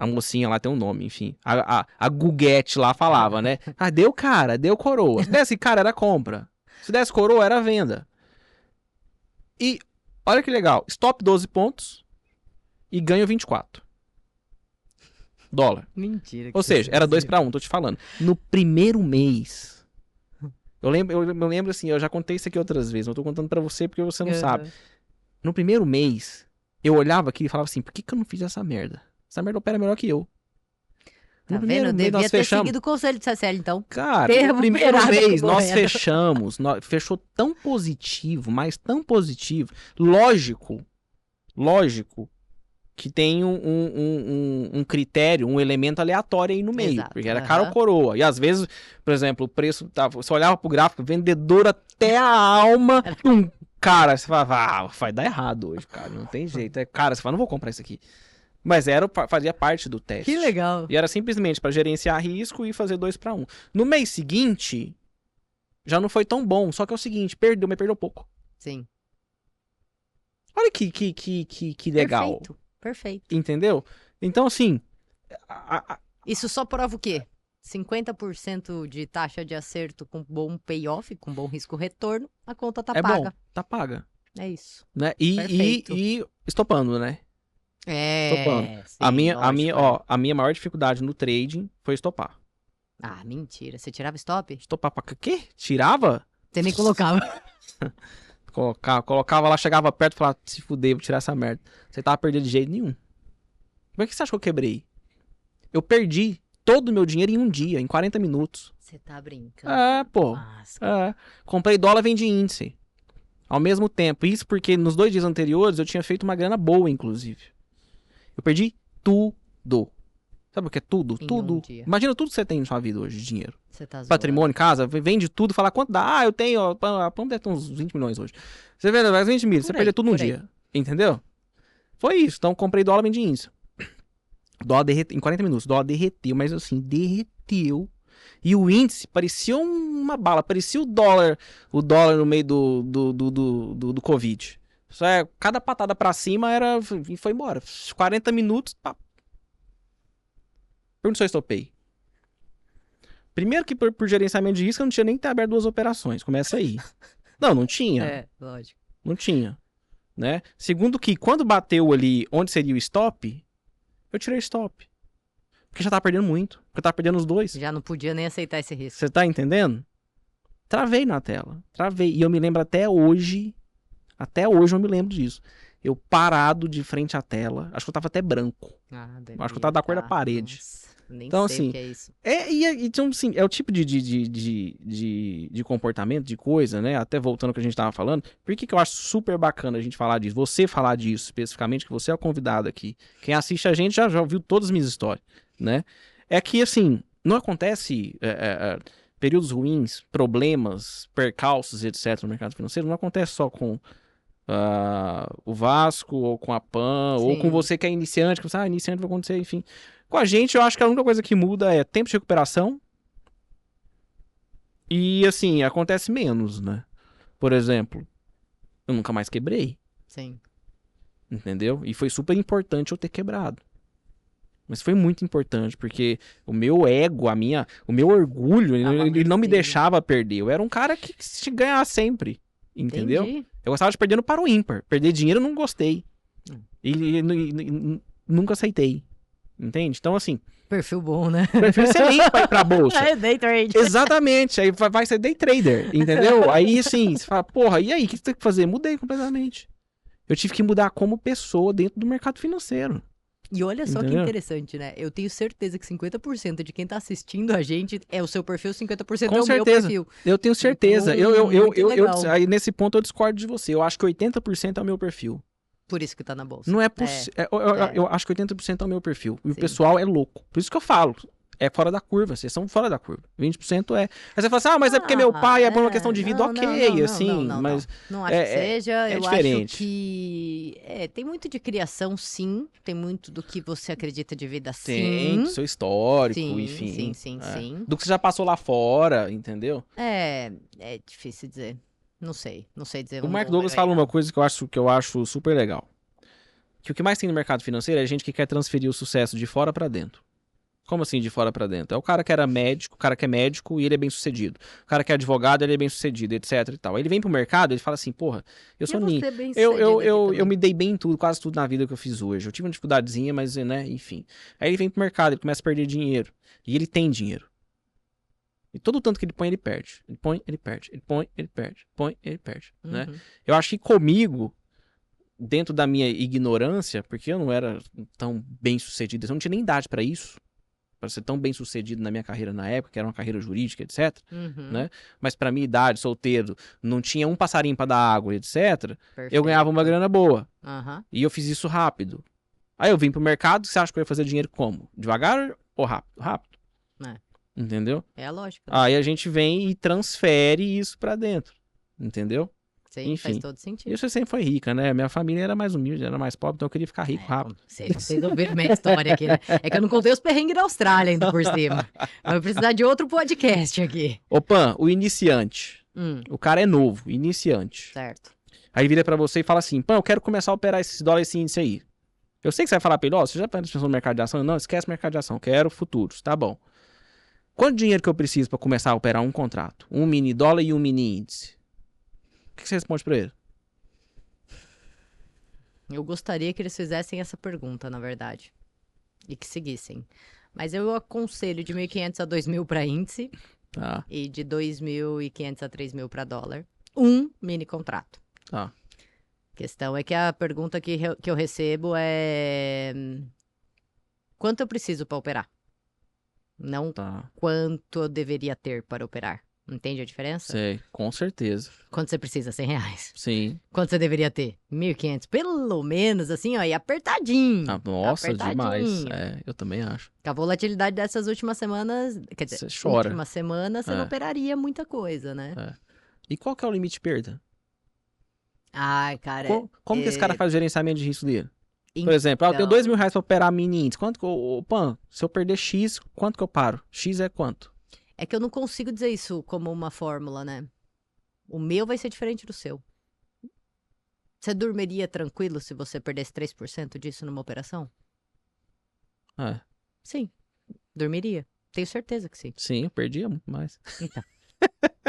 mocinha lá tem um nome, enfim, a Guguete lá falava, né, deu cara, deu coroa. Se desse cara, era compra. Se desse coroa, era venda. E olha que legal. Stop 12 pontos e ganho 24. Dólar. Mentira. Ou seja, era 2 para 1, tô te falando. No primeiro mês. Eu lembro assim, eu já contei isso aqui outras vezes, mas eu tô contando pra você porque você não sabe. No primeiro mês, eu olhava aqui e falava assim, por que eu não fiz essa merda? Essa merda opera melhor que eu. Tá vendo? Devia ter seguido o conselho do CCL, então. Cara, no primeiro mês nós fechamos. Fechou tão positivo, mas tão positivo. Lógico que tem um critério, um elemento aleatório aí no meio. Exato, porque era cara ou coroa. E às vezes, por exemplo, o preço, você olhava pro gráfico, vendedor até a alma. Cara, você falava, vai dar errado hoje, cara. Não tem jeito. Cara, você fala, não vou comprar isso aqui. Mas fazia parte do teste. Que legal. E era simplesmente para gerenciar risco e fazer 2 para 1. No mês seguinte, já não foi tão bom. Só que é o seguinte, mas perdeu pouco. Sim. Olha que legal. Perfeito. Entendeu? Então, assim... Isso só prova o quê? 50% de taxa de acerto com bom payoff, com bom risco-retorno, a conta tá paga. Bom, tá paga. É isso. Né? E estopando, né? Estopando. Sim, a minha maior dificuldade no trading foi estopar. Ah, mentira. Você tirava stop? Estopar pra quê? Tirava? Você nem colocava. Colocava lá, chegava perto e falava, se fuder, vou tirar essa merda. Você tava perdendo de jeito nenhum. Como é que você acha que eu quebrei? Eu perdi todo o meu dinheiro em um dia, em 40 minutos. Você tá brincando. Pô. Comprei dólar, vendi índice. Ao mesmo tempo. Isso porque nos 2 dias anteriores eu tinha feito uma grana boa, inclusive. Eu perdi tudo. Sabe o que é tudo? Tudo. Imagina tudo que você tem na sua vida hoje de dinheiro. Você tá zoando. Patrimônio, casa, vende tudo, fala quanto dá. Eu tenho, a Pampa deve ter uns 20 milhões hoje. Você vende mais 20 mil, você perdeu tudo num dia. Entendeu? Foi isso. Então comprei dólar, vendi índice. Dólar derreteu, em 40 minutos, dólar derreteu, mas assim, derreteu. E o índice parecia uma bala, parecia o dólar no meio do Covid. Só cada patada pra cima e foi embora. 40 minutos, pá. Pergunta se eu estopei. Primeiro que por gerenciamento de risco eu não tinha nem que ter aberto 2 operações. Começa aí. Não tinha. Lógico. Não tinha. Né? Segundo que quando bateu ali onde seria o stop, eu tirei stop. Porque já tava perdendo muito. Porque eu tava perdendo os 2. Já não podia nem aceitar esse risco. Você tá entendendo? Travei na tela. Travei. E eu me lembro até hoje eu me lembro disso. Eu parado de frente à tela. Acho que eu tava até branco. Acho que eu tava da cor da parede. Nossa, nem então, sei assim, o que é isso. Então, assim, é o tipo de comportamento, de coisa, né? Até voltando ao que a gente tava falando. Por que eu acho super bacana a gente falar disso? Você falar disso especificamente, que você é o convidado aqui. Quem assiste a gente já ouviu todas as minhas histórias, né? É que, assim, não acontece... períodos ruins, problemas, percalços, etc. no mercado financeiro, não acontece só com o Vasco, ou com a PAN, ou com você que é iniciante, que você, iniciante vai acontecer, enfim. Com a gente, eu acho que a única coisa que muda é tempo de recuperação e, assim, acontece menos, né? Por exemplo, eu nunca mais quebrei. Sim. Entendeu? E foi super importante eu ter quebrado. Mas foi muito importante, porque o meu ego, o meu orgulho, ele não me deixava perder. Eu era um cara que se ganhar sempre. Entendeu? Entendi. Eu gostava de perder no para o ímpar. Perder dinheiro eu não gostei. E nunca aceitei. Entende? Então, assim... Perfil bom, né? Perfil excelente pra ir pra bolsa. É day trade. Exatamente. Aí vai ser day trader, entendeu? Aí, assim, você fala, porra, e aí? O que você tem que fazer? Mudei completamente. Eu tive que mudar como pessoa dentro do mercado financeiro. E olha só que interessante, né? Eu tenho certeza que 50% de quem tá assistindo a gente é o seu perfil, 50% é o meu perfil. Eu tenho certeza. Aí nesse ponto eu discordo de você. Eu acho que 80% é o meu perfil. Por isso que tá na bolsa. Não é possível. Eu acho que 80% é o meu perfil. E o pessoal é louco. Por isso que eu falo. É fora da curva, vocês são fora da curva. 20% é... Aí você fala assim, mas é porque meu pai é por uma questão de vida, mas... Não acho que seja, eu diferente. acho que... tem muito de criação, sim. Tem muito do que você acredita de vida, sim. Tem, do seu histórico, sim, enfim. Sim. Do que você já passou lá fora, entendeu? É difícil dizer. Não sei dizer. O Mark Douglas fala uma coisa que eu acho super legal. Que o que mais tem no mercado financeiro é gente que quer transferir o sucesso de fora pra dentro. Como assim de fora pra dentro? É o cara que era médico, o cara que é médico e ele é bem sucedido. O cara que é advogado, ele é bem sucedido, etc e tal. Aí ele vem pro mercado, ele fala assim, porra, eu sou ninho. Eu me dei bem em tudo, quase tudo na vida que eu fiz hoje. Eu tive uma dificuldadezinha, mas, né, enfim. Aí ele vem pro mercado, ele começa a perder dinheiro. E ele tem dinheiro. E todo o tanto que ele põe, ele perde. Ele põe, ele perde. Ele põe, ele perde. Põe, ele perde, né? Eu acho que comigo, dentro da minha ignorância, porque eu não era tão bem sucedido, eu não tinha nem idade pra isso. Para ser tão bem sucedido na minha carreira na época, que era uma carreira jurídica, etc, né? Mas para minha idade, solteiro, não tinha um passarinho para dar água, etc. Perfeito. Eu ganhava uma grana boa. E eu fiz isso rápido. Aí eu vim pro mercado, você acha que eu ia fazer dinheiro como? Devagar ou rápido? Rápido. Entendeu? É a lógica. Aí a gente vem e transfere isso para dentro. Entendeu? Sim, enfim, faz todo sentido. Isso sempre foi rica, né? Minha família era mais humilde, era mais pobre, então eu queria ficar rico rápido. Vocês ouviram minha história aqui, né? É que eu não contei os perrengues da Austrália ainda por cima. Vai precisar de outro podcast aqui. Ô, Pan, o iniciante. O cara é novo, iniciante. Certo. Aí vira pra você e fala assim, Pan, eu quero começar a operar esses dólares, esse índice aí. Eu sei que você vai falar pra ele, ó, você já pensou no mercado de ação? Não, esquece o mercado de ação, quero futuros, tá bom. Quanto dinheiro que eu preciso pra começar a operar um contrato? Um mini dólar e um mini índice? O que você responde pra ele? Eu gostaria que eles fizessem essa pergunta, na verdade. E que seguissem. Mas eu aconselho de 1.500 a 2.000 para índice. Tá. E de 2.500 a 3.000 para dólar. Um mini contrato. Tá. A questão é que a pergunta que eu recebo é... Quanto eu preciso para operar? Não quanto eu deveria ter para operar. Entende a diferença? Sei, com certeza. Quanto você precisa? R$100. Sim. Quanto você deveria ter? 1.500. Pelo menos, assim, ó, e apertadinho. Nossa, demais. Eu também acho. Com a volatilidade dessas últimas semanas, quer dizer, você chora. Última semana, você não operaria muita coisa, né? E qual que é o limite de perda? Ai, cara... Como que esse cara faz o gerenciamento de risco dele? Por exemplo, eu tenho R$2.000 pra operar mini índice. Quanto que Pan, se eu perder X, quanto que eu paro? X é quanto? É que eu não consigo dizer isso como uma fórmula, né? O meu vai ser diferente do seu. Você dormiria tranquilo se você perdesse 3% disso numa operação? Sim, dormiria. Tenho certeza que sim. Sim, eu perdia muito mais. Então,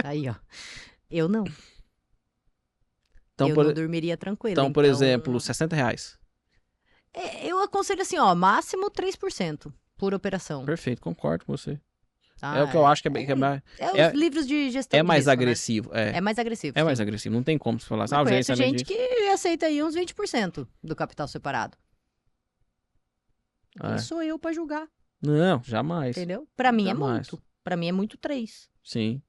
aí ó, eu não. Eu não dormiria tranquilo. Então, por exemplo, R$60. Eu aconselho assim, ó, máximo 3% por operação. Perfeito, concordo com você. É o que eu acho que é mais... os livros de gestão é mais de risco, agressivo. Né? É mais agressivo. É mais agressivo. Não tem como você falar assim. Eu conheço gente que aceita aí uns 20% do capital separado. Quem sou eu pra julgar? Não, jamais. Entendeu? Pra mim é muito. Pra mim é muito 3. Sim.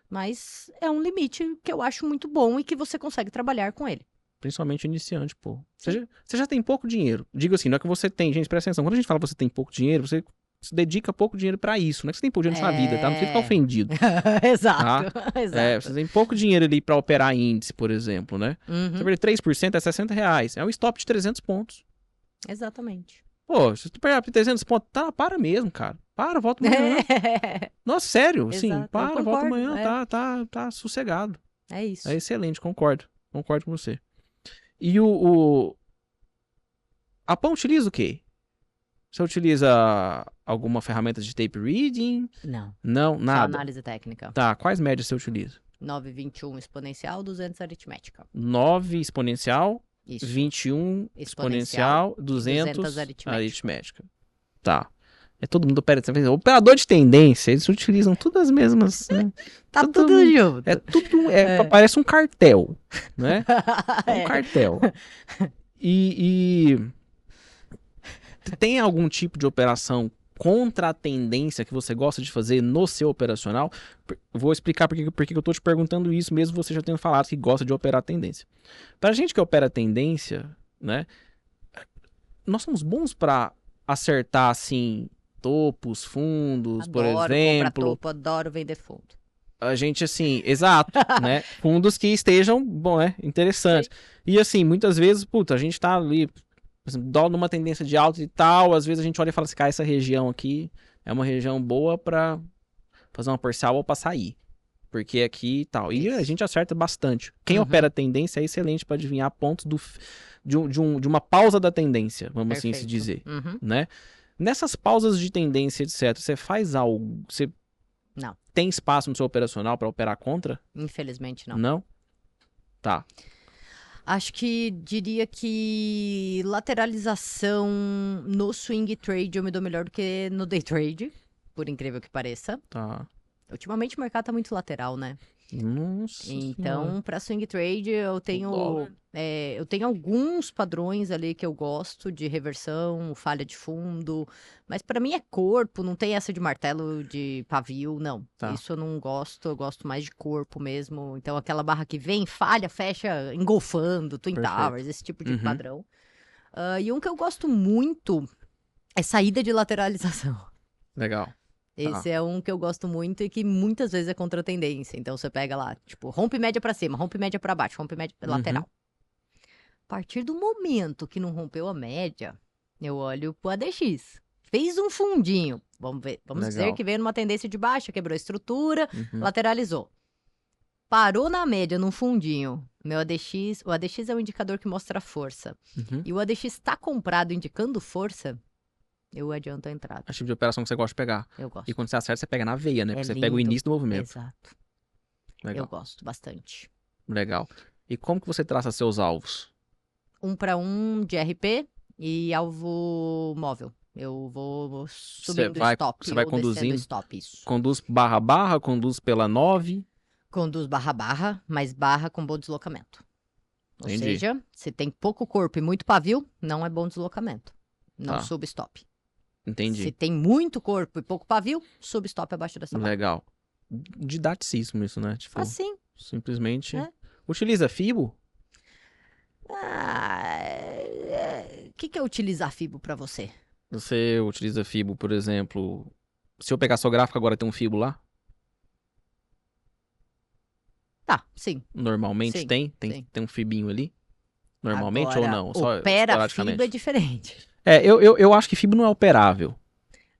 Mas é um limite que eu acho muito bom e que você consegue trabalhar com ele. Principalmente iniciante, pô. Você já tem pouco dinheiro. Digo assim, não é que você tem, gente, presta atenção. Quando a gente fala que você tem pouco dinheiro, você dedica pouco dinheiro pra isso. Não é que você tem pouco dinheiro na sua vida, tá? Não precisa ficar ofendido. Exato, tá? exato. Você tem pouco dinheiro ali pra operar índice, por exemplo, né? Você perder 3% é R$60. É um stop de 300 pontos. Exatamente. Pô, se tu pegar 300 pontos, para mesmo, cara. Para, volta amanhã. Nossa, sério, assim, para, volta amanhã, tá sossegado. É isso. É excelente, concordo com você. E a Pan utiliza o quê? Você utiliza alguma ferramenta de tape reading? Não. Não, nada. Só análise técnica. Tá, quais médias você utiliza? 9,21 exponencial, 200 aritmética. 9 exponencial, Isso. 21 exponencial, 200 aritmética. Tá. Todo mundo opera. Operador de tendência, eles utilizam todas as mesmas. Né? Tá tudo junto. Parece um cartel, né? Um cartel. E tem algum tipo de operação contra a tendência que você gosta de fazer no seu operacional? Vou explicar porque eu tô te perguntando isso, mesmo você já tendo falado que gosta de operar tendência. Pra gente que opera tendência, né? Nós somos bons pra acertar, assim, topos, fundos, por exemplo. Adoro comprar topo, adoro vender fundo. A gente, assim, exato, né? Fundos que estejam, interessantes. E, assim, muitas vezes, a gente tá ali... Por exemplo, dólar numa tendência de alta e tal, às vezes a gente olha e fala assim, cara, essa região aqui é uma região boa pra fazer uma parcial ou pra sair. Porque aqui e tal. E a gente acerta bastante. Quem opera tendência é excelente pra adivinhar pontos de uma pausa da tendência, vamos assim se dizer, né? Nessas pausas de tendência, etc., você faz algo? Você Não. tem espaço no seu operacional para operar contra? Infelizmente, não. Não? Tá. Acho que diria que lateralização no swing trade eu me dou melhor do que no day trade, por incrível que pareça. Tá. Ultimamente o mercado tá muito lateral, né? Nossa senhora. Então, para swing trade, eu tenho dólar. alguns padrões ali que eu gosto de reversão, falha de fundo, mas para mim é corpo, não tem essa de martelo de pavio, não. Tá. Isso eu não gosto, eu gosto mais de corpo mesmo. Então, aquela barra que vem, falha, fecha, engolfando, Twin Perfeito. Towers, esse tipo de Uhum. padrão. E um que eu gosto muito é saída de lateralização. Legal. Esse é um que eu gosto muito e que muitas vezes é contra a tendência. Então você pega lá, tipo, rompe média pra cima, rompe média pra baixo, rompe média lateral. A partir do momento que não rompeu a média, eu olho pro ADX. Fez um fundinho. Vamos ver, vamos dizer Legal. que veio numa tendência de baixa, quebrou a estrutura, Uhum. lateralizou. Parou na média, num fundinho. Meu ADX, o ADX é um indicador que mostra força. Uhum. E o ADX está comprado indicando força, eu adianto a entrada. É o tipo de operação que você gosta de pegar. Eu gosto. E quando você acerta, você pega na veia, né? É Porque você pega o lindo. início do movimento. Exato. Legal. Eu gosto bastante. Legal. E como que você traça seus alvos? 1 para 1 de RP e alvo móvel. Eu vou subindo stop você vai ou descendo conduzindo? stop, isso. Conduz barra, conduz pela 9. Conduz barra, mas barra com bom deslocamento. Ou Entendi. seja, se tem pouco corpo e muito pavio, não é bom deslocamento. Não Tá. sub stop. Entendi. Se tem muito corpo e pouco pavio, sub stop abaixo dessa barra. Legal. Didaticismo isso, né? Tipo, Assim. simplesmente... É. Utiliza FIBO? O que é utilizar FIBO para você? Você utiliza FIBO, por exemplo... Se eu pegar seu gráfico agora, tem um FIBO lá? Tá, sim. Normalmente Sim, tem? sim. Tem um FIBinho ali? Normalmente Agora, ou não? Só opera esporadicamente? FIBO é diferente. Eu acho que FIBO não é operável.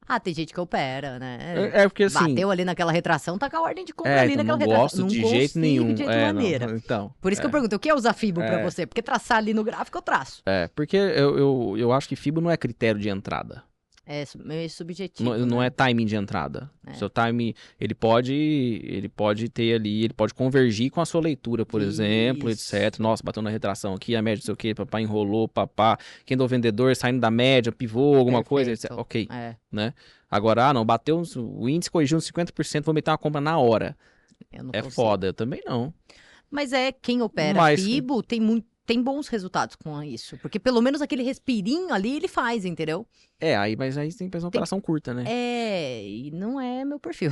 Ah, tem gente que opera, né? É porque assim... Bateu ali naquela retração, tá com a ordem de compra ali então naquela não retração. gosto Não de consigo jeito nenhum. de jeito maneira. Não, então... Por isso que eu pergunto, o que é usar FIBO pra É. você? Porque traçar ali no gráfico eu traço. Porque eu acho que FIBO não é critério de entrada. É meio subjetivo, Não né? é timing de entrada. É. Seu timing, ele pode ter ali, ele pode convergir com a sua leitura, por exemplo, Isso. etc. Nossa, bateu na retração aqui, a média não sei o que, papá enrolou, papá. Quem do vendedor saindo da média, pivô, alguma coisa, etc. Perfeito. Ok, É, né? Agora, não, bateu, o índice corrigiu uns 50%, vou meter uma compra na hora. eu não É consigo. foda, eu também não. Mas quem opera Mas- FIBO tem bons resultados com isso. Porque pelo menos aquele respirinho ali ele faz, entendeu? Mas aí tem que fazer uma operação curta, né? E não é meu perfil.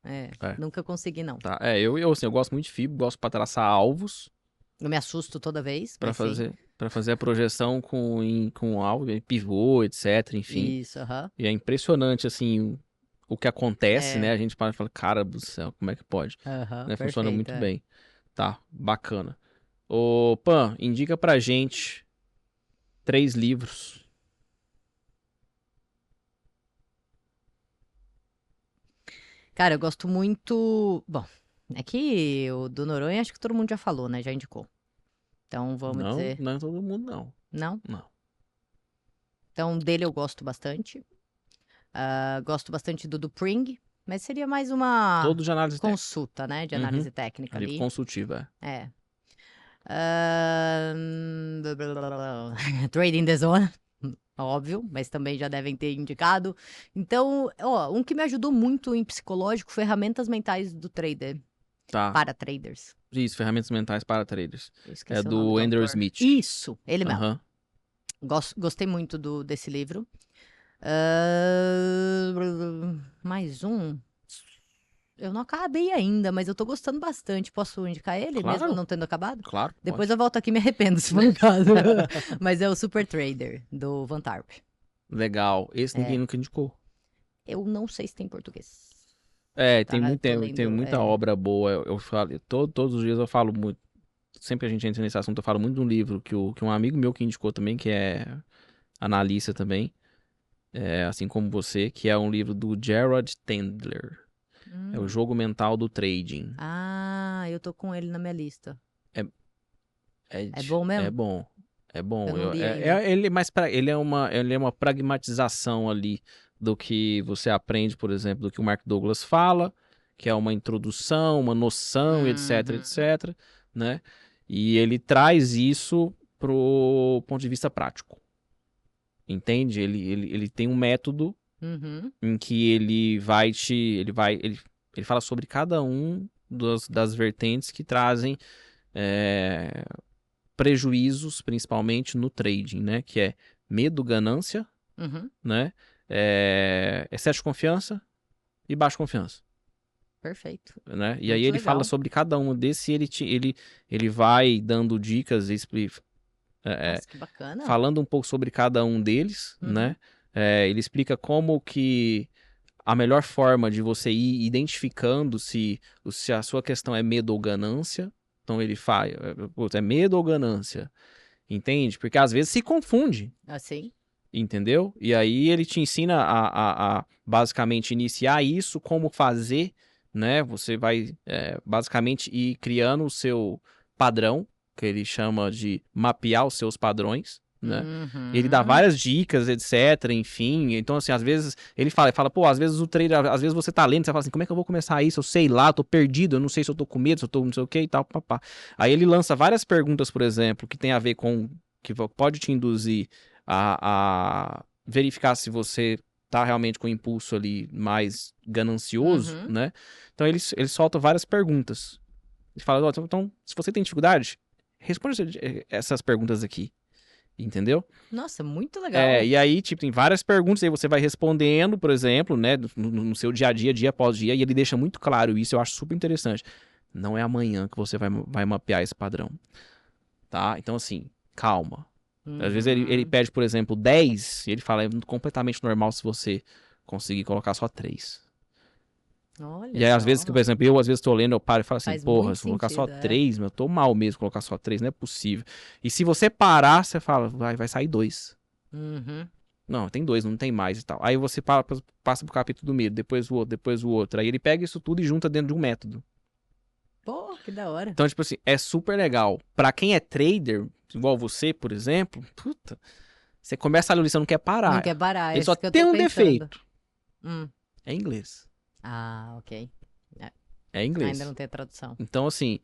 É. Nunca consegui, não. Tá. Eu gosto muito de FIBO, gosto pra traçar alvos. Eu me assusto toda vez. Pra mas sim. fazer a projeção com alvo, pivô, etc, enfim. Isso, aham. E é impressionante, assim, o que acontece, É. né? A gente para e fala, cara do céu, como é que pode? Aham, Né? Funciona perfeito, muito bem. Tá, bacana. Ô, Pan, indica pra gente 3 livros. Cara, eu gosto muito. Bom, é que o do Noronha acho que todo mundo já falou, né? Já indicou. Então vamos Não, dizer. não é todo mundo, não. Não? Não. Então dele eu gosto bastante. Gosto bastante do Pring, mas seria mais uma Todo de análise técnica. consulta, né? De análise técnica Livro ali. consultivo, É. Trading the Zone, óbvio, mas também já devem ter indicado. Então, um que me ajudou muito em psicológico, ferramentas mentais do trader, Tá. para traders. Isso, ferramentas mentais para traders. Eu esqueci É o nome do Andrew autor. Smith. Isso, ele mesmo. Aham. Gostei muito desse livro. Mais um. Eu não acabei ainda, mas eu tô gostando bastante. Posso indicar ele, Claro. mesmo não tendo acabado? Claro. Depois eu volto aqui e me arrependo, se for o caso. Mas é o Super Trader, do Van Tarp. Legal. Esse ninguém nunca indicou. Eu não sei se tem em português. Tem lendo, muita obra boa. Eu falo, todos os dias eu falo muito. Sempre que a gente entra nesse assunto, eu falo muito de um livro que um amigo meu que indicou também, que é analista também, assim como você, que é um livro do Gerard Tendler. É o Jogo Mental do Trading. Eu tô com ele na minha lista. É bom mesmo? É bom. Eu não li ainda. Ele é uma pragmatização ali do que você aprende, por exemplo, do que o Mark Douglas fala, que é uma introdução, uma noção, etc, Uhum. etc, né? E ele traz isso pro ponto de vista prático. Entende? Ele tem um método Uhum. em que ele fala sobre cada um das vertentes que trazem é, prejuízos, principalmente no trading, né? Que é medo, ganância, Uhum. né? Excesso de confiança e baixa confiança, Perfeito. né? E aí Muito ele fala legal. sobre cada um desses e ele vai dando dicas, Nossa, que bacana. falando um pouco sobre cada um deles, Uhum. né? Ele explica como que a melhor forma de você ir identificando se a sua questão é medo ou ganância. Então ele fala, é medo ou ganância, entende? Porque às vezes se confunde, Assim. entendeu? E aí ele te ensina a basicamente iniciar isso, como fazer, né? Você vai basicamente ir criando o seu padrão, que ele chama de mapear os seus padrões, né? Ele dá Uhum. várias dicas, etc, enfim. Então, assim, às vezes ele fala, pô, às vezes o trader, às vezes você tá lendo, você fala assim, como é que eu vou começar isso? Eu sei lá, eu tô perdido, eu não sei se eu tô com medo, se eu tô não sei o que e tal, papá. Aí ele lança várias perguntas, por exemplo, que tem a ver com, que pode te induzir a verificar se você tá realmente com o impulso ali mais ganancioso, Uhum. né? Então ele solta várias perguntas. Ele fala, ó, então, se você tem dificuldade, responde essas perguntas aqui, entendeu? Nossa, muito legal. E aí, tipo, tem várias perguntas, aí você vai respondendo, por exemplo, né, no seu dia a dia, dia após dia, e ele deixa muito claro isso, eu acho super interessante. Não é amanhã que você vai mapear esse padrão, tá? Então, assim, calma. Às vezes ele Uhum. pede, por exemplo, 10, e ele fala, é completamente normal se você conseguir colocar só 3. Olha E aí, às vezes, que, por só. exemplo, eu às vezes tô lendo, eu paro e falo assim, Faz porra, muito se eu colocar só sentido, é. 3, meu, eu tô mal mesmo colocar só 3, não é possível. E se você parar, você fala, vai sair 2. Uhum. Não, tem 2, não tem mais e tal. Aí você passa pro capítulo do medo, depois o outro, depois o outro. Aí ele pega isso tudo e junta dentro de um método. Pô, que da hora. Então, tipo assim, é super legal. Pra quem é trader, igual você, por exemplo, puta, você começa a ler, você não quer Não quer parar. parar, é Ele só isso que eu tem tô um pensando. defeito. Hum. É inglês. Ah, ok. É, É ainda inglês. não tem a tradução. Então, assim,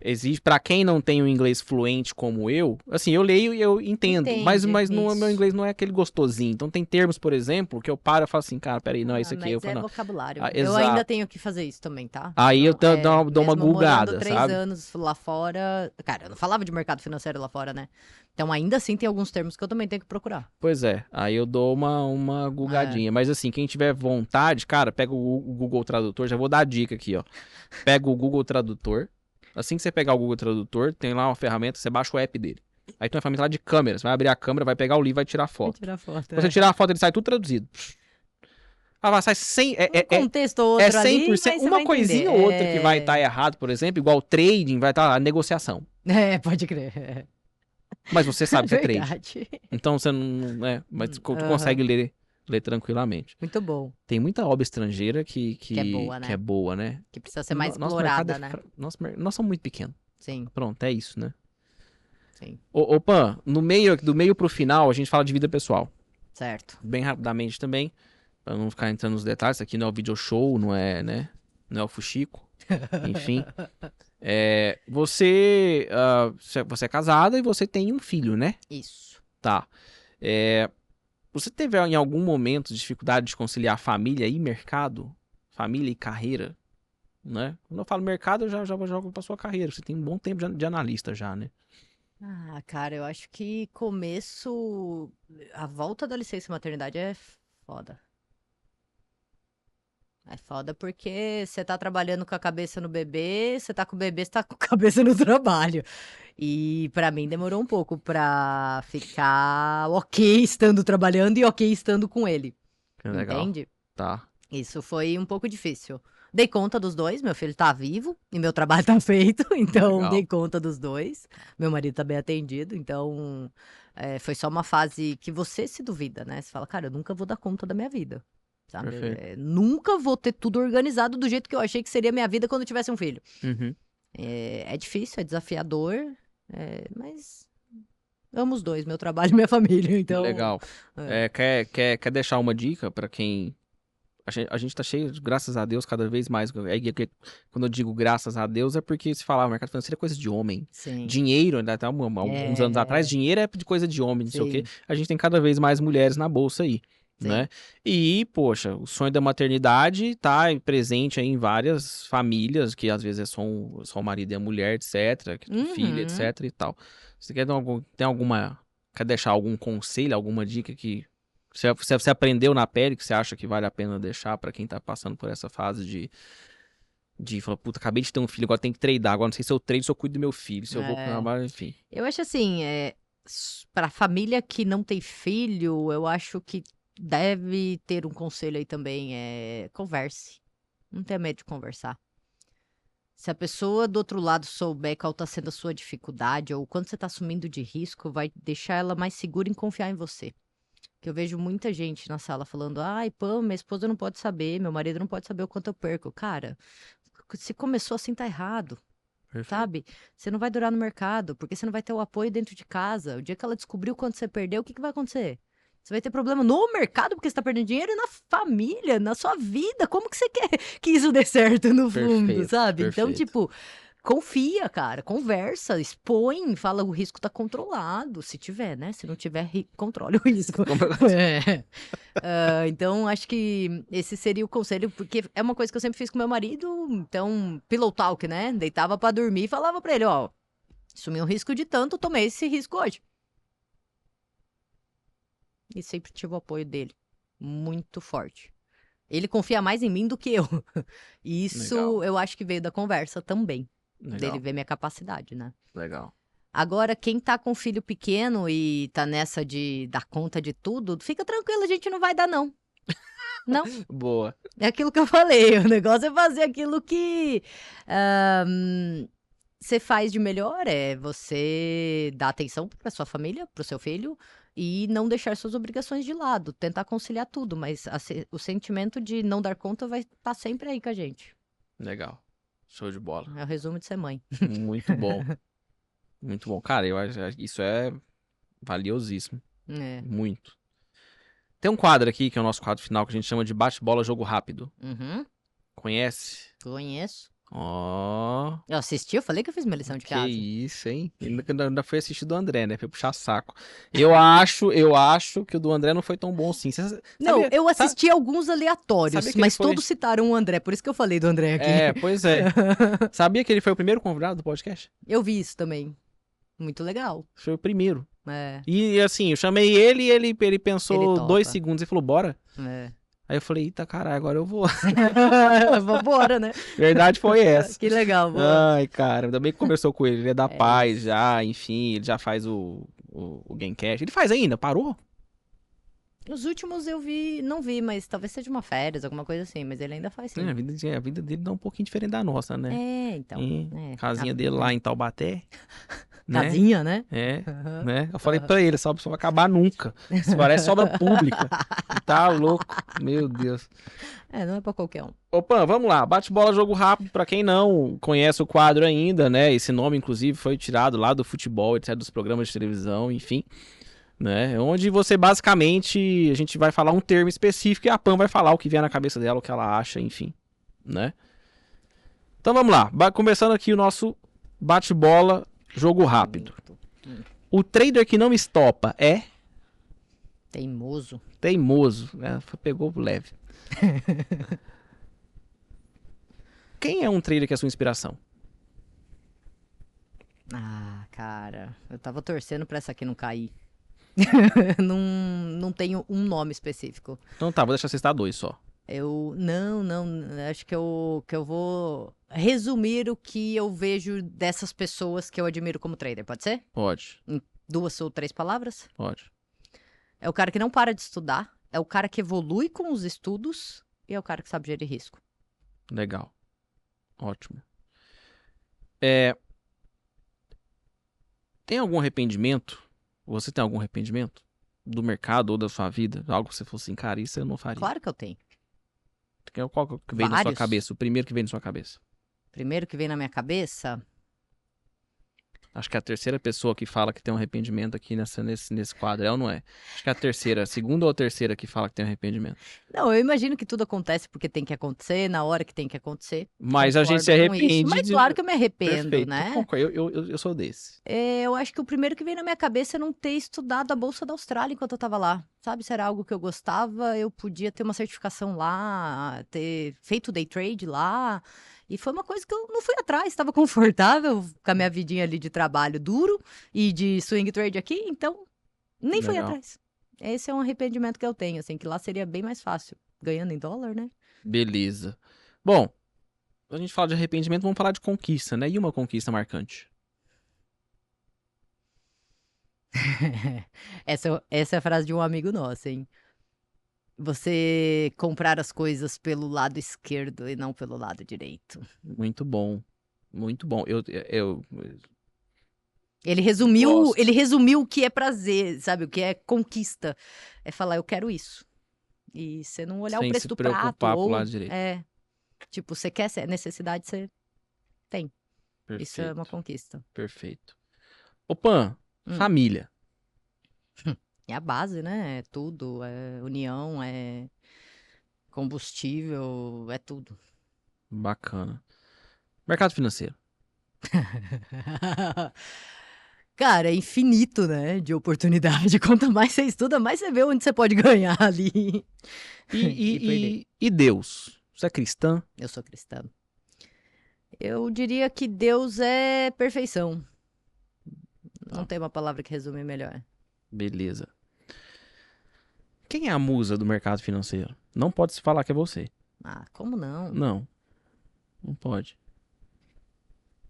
exige para quem não tem o inglês fluente como eu, assim, eu leio e eu entendo, Entende, mas não, meu isso. inglês não é aquele gostosinho. Então tem termos, por exemplo, que eu paro e falo assim, cara, peraí, não é Ah, isso aqui. Eu mas é falo, não. vocabulário. Ah, Eu ainda exato. tenho que fazer isso também, tá? Aí eu Não, é, dou uma mesmo morando gulgada, 3 sabe? anos lá fora. Cara, eu não falava de mercado financeiro lá fora, né? Então ainda assim tem alguns termos que eu também tenho que procurar. Pois é, aí eu dou uma É. gulgadinha. Mas assim, quem tiver vontade, cara, pega o Google Tradutor, já vou dar a dica aqui, ó. Pega o Google Tradutor. Assim que você pegar o Google Tradutor, tem lá uma ferramenta, você baixa o app dele. Aí tem uma ferramenta lá de câmera. Você vai abrir a câmera, vai pegar o livro, vai tirar Vou foto. tirar foto, Quando você é. tirar a foto, ele sai tudo traduzido. Sai 100, Um contexto ou outro ali, 100%. mas você Uma vai entender. coisinha ou outra que vai estar errado, por exemplo, igual trading, vai estar a negociação. É, pode crer. Mas você É sabe que é trade. verdade. Então você não. Mas tu Aham. consegue ler tranquilamente. Muito bom. Tem muita obra estrangeira Que é boa, que é né? boa, né? Que precisa ser mais Nosso mercado explorada, né? nós somos muito pequenos. Sim, Pronto, é isso, né? sim. Ô Pan, do meio pro final, a gente fala de vida pessoal. Certo. Bem rapidamente também, pra não ficar entrando nos detalhes. Isso aqui não é o video show, não é, né? Não é o Fuxico. Enfim. Você é casada e você tem um filho, né? Isso. Tá. Você teve em algum momento dificuldade de conciliar família e mercado? Família e carreira? Né? Quando eu falo mercado, eu já jogo pra sua carreira. Você tem um bom tempo de analista já, né? Ah, cara, eu acho que começo. A volta da licença maternidade é foda. É foda porque você tá trabalhando com a cabeça no bebê, você tá com o bebê, você tá com a cabeça no trabalho. E pra mim demorou um pouco pra ficar ok estando trabalhando e ok estando com ele. É legal. Entende? Tá. Isso foi um pouco difícil. Dei conta dos dois, meu filho tá vivo e meu trabalho tá feito, então Legal. dei conta dos dois. Meu marido tá bem atendido, então foi só uma fase que você se duvida, né? Você fala, cara, eu nunca vou dar conta da minha vida, sabe? Perfeito. Nunca vou ter tudo organizado do jeito que eu achei que seria minha vida quando eu tivesse um filho. Uhum. É difícil, é desafiador, mas amo os dois, meu trabalho e minha família, então... Legal. Quer deixar uma dica pra quem... A gente tá cheio, graças a Deus, cada vez mais. Quando eu digo graças a Deus, é porque se falar o mercado financeiro é coisa de homem. Sim. Dinheiro, ainda até alguns anos atrás, dinheiro é de coisa de homem, não sei o quê. A gente tem cada vez mais mulheres na bolsa aí, né? E, poxa, o sonho da maternidade tá presente aí em várias famílias, que às vezes é só o marido e a mulher, etc., filha, etc. e tal. Você quer deixar algum conselho, alguma dica que você aprendeu na pele, que você acha que vale a pena deixar pra quem tá passando por essa fase de falar, puta, acabei de ter um filho, agora tem que treinar, agora não sei se eu treino, se eu cuido do meu filho, se eu vou pro trabalho, enfim. Eu acho assim, pra família que não tem filho, eu acho que deve ter um conselho aí também, converse. Não tenha medo de conversar. Se a pessoa do outro lado souber qual tá sendo a sua dificuldade, ou quando você tá assumindo de risco, vai deixar ela mais segura em confiar em você. Que eu vejo muita gente na sala falando, ai, pô, minha esposa não pode saber, meu marido não pode saber o quanto eu perco. Cara, se começou assim, tá errado. Perfeito. Sabe? Você não vai durar no mercado, porque você não vai ter o apoio dentro de casa. O dia que ela descobriu quanto você perdeu, o que vai acontecer? Você vai ter problema no mercado porque você tá perdendo dinheiro e na família, na sua vida. Como que você quer que isso dê certo no fundo, sabe? Então, tipo, confia, cara, conversa, expõe, fala o risco tá controlado, se tiver, né? Se não tiver, controle o risco. Então, acho que esse seria o conselho, porque é uma coisa que eu sempre fiz com meu marido, então, pillow talk, né? Deitava pra dormir e falava pra ele, ó, assumi um risco de tanto, tomei esse risco hoje. E sempre tive o apoio dele, muito forte. Ele confia mais em mim do que eu. E isso Legal. eu acho que veio da conversa também. Legal. Dele ver minha capacidade, né? Legal. Agora, quem tá com filho pequeno e tá nessa de dar conta de tudo, fica tranquilo, a gente não vai dar, não. Não. Boa. É aquilo que eu falei, o negócio é fazer aquilo que você faz de melhor, é você dar atenção pra sua família, pro seu filho, e não deixar suas obrigações de lado, tentar conciliar tudo, mas o sentimento de não dar conta vai estar sempre aí com a gente. Legal. Show de bola. É o resumo de ser mãe. Muito bom. Muito bom. Cara, eu acho isso é valiosíssimo. Muito. Tem um quadro aqui, que é o nosso quadro final, que a gente chama de bate-bola jogo rápido. Conhece? Conheço. Ó. Eu assisti, eu falei que eu fiz minha lição de casa. Que isso, hein? Ainda foi assistir do André, né? Foi puxar saco. Eu acho que o do André não foi tão bom assim. Não, eu assisti alguns aleatórios, mas todos citaram o André, por isso que eu falei do André aqui. Pois é. Sabia que ele foi o primeiro convidado do podcast? Eu vi isso também. Muito legal. Foi o primeiro. E assim, eu chamei ele e ele pensou 2 segundos e falou, bora. Aí eu falei, eita caralho, agora eu vou. Vambora, né? Verdade foi essa. Que legal, bora. Ai, cara, ainda bem que conversou com ele. Ele é da paz já, enfim, ele já faz o Gamecast. Ele faz ainda? Parou? Os últimos eu não vi, mas talvez seja uma férias, alguma coisa assim, mas ele ainda faz sim. A vida dele dá um pouquinho diferente da nossa, né? Então. Casinha dele lá em Taubaté. Casinha, né? Né? Eu falei pra ele, essa obra não vai acabar nunca. Isso parece obra pública. Tá louco. Meu Deus. Não é pra qualquer um. Opa, vamos lá. Bate-bola, jogo rápido. Pra quem não conhece o quadro ainda, né? Esse nome, inclusive, foi tirado lá do futebol, etc., dos programas de televisão, enfim. Né? Onde você, basicamente, a gente vai falar um termo específico e a Pam vai falar o que vier na cabeça dela, o que ela acha, enfim. Né? Então vamos lá. Começando aqui o nosso bate-bola, jogo rápido. O trader que não estopa é? Teimoso. Teimoso. Pegou leve. Quem é um trader que é a sua inspiração? Cara, eu tava torcendo pra essa aqui não cair. não tenho um nome específico. Então tá, vou deixar você estar 2 só. Não, acho que eu vou resumir o que eu vejo dessas pessoas que eu admiro como trader, pode ser? Pode. Em 2 ou 3 palavras? Pode. É o cara que não para de estudar, é o cara que evolui com os estudos e é o cara que sabe gerir risco. Legal. Ótimo. Tem algum arrependimento? Você tem algum arrependimento? Do mercado ou da sua vida? Algo que você falou assim, cara, isso eu não faria. Claro que eu tenho. Qual que vem na sua cabeça? O primeiro que vem na sua cabeça? Primeiro que vem na minha cabeça? Acho que é a terceira pessoa que fala que tem um arrependimento aqui nesse quadro, é ou não é? Acho que é a terceira, a segunda ou a terceira que fala que tem um arrependimento. Não, eu imagino que tudo acontece porque tem que acontecer, na hora que tem que acontecer. Mas a gente se Concordo com isso. arrepende. Mas claro que eu me arrependo, Perfeito. né? Eu sou desse. Eu acho que o primeiro que veio na minha cabeça é não ter estudado a Bolsa da Austrália enquanto eu tava lá. Sabe, se era algo que eu gostava, eu podia ter uma certificação lá, ter feito day trade lá. E foi uma coisa que eu não fui atrás, estava confortável com a minha vidinha ali de trabalho duro e de swing trade aqui, então nem fui Legal. atrás. Esse é um arrependimento que eu tenho, assim, que lá seria bem mais fácil, ganhando em dólar, né? Beleza. Bom, a gente fala de arrependimento, vamos falar de conquista, né? E uma conquista marcante? Essa é a frase de um amigo nosso, hein? Você comprar as coisas pelo lado esquerdo e não pelo lado direito. Muito bom. Muito bom. Ele resumiu, Gosto. ele resumiu o que é prazer, sabe? O que é conquista. É falar, eu quero isso. E você não olhar Sem o preço se do preocupar prato. pro Ou, lado direito. tipo, você quer, é necessidade, você tem. Perfeito. Isso é uma conquista. Perfeito. Ô, Pan, família. É a base, né? É tudo. É união, é combustível, é tudo. Bacana. Mercado financeiro. Cara, é infinito, né? De oportunidade. Quanto mais você estuda, mais você vê onde você pode ganhar ali. E Deus? Você é cristã? Eu sou cristã. Eu diria que Deus é perfeição. Não tem uma palavra que resume melhor. Beleza. Quem é a musa do mercado financeiro? Não pode se falar que é você. Ah, como não? Não. Não pode.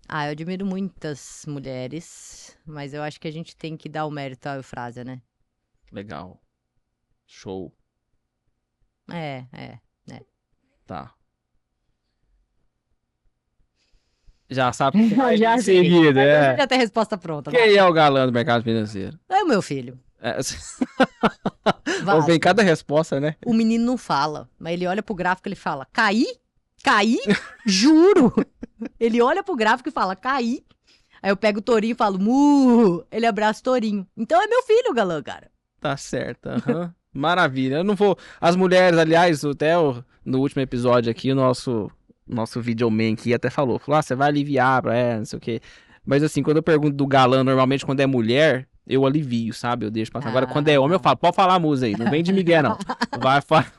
Ah, eu admiro muitas mulheres, mas eu acho que a gente tem que dar o mérito à Eufrásia, né? Legal. Show. É. Tá. Já sabe que vai Já em sei. seguida, Agora já tem a resposta pronta. Vai. Quem é o galã do mercado financeiro? É o meu filho. Ou vem cada resposta, né? O menino não fala, mas ele olha pro gráfico e ele fala, caí? Caí? Juro! Ele olha pro gráfico e fala, caí. Aí eu pego o tourinho e falo, mu! Ele abraça o tourinho. Então é meu filho, o galã, cara. Tá certo. Maravilha. Eu não vou... As mulheres, aliás, até no último episódio aqui, o nosso videoman aqui até falou, você vai aliviar, não sei o quê. Mas assim, quando eu pergunto do galã, normalmente quando é mulher, eu alivio, sabe? Eu deixo passar. Agora, quando é homem, eu falo, pode falar a musa aí, não vem de migué, não. Vai falar.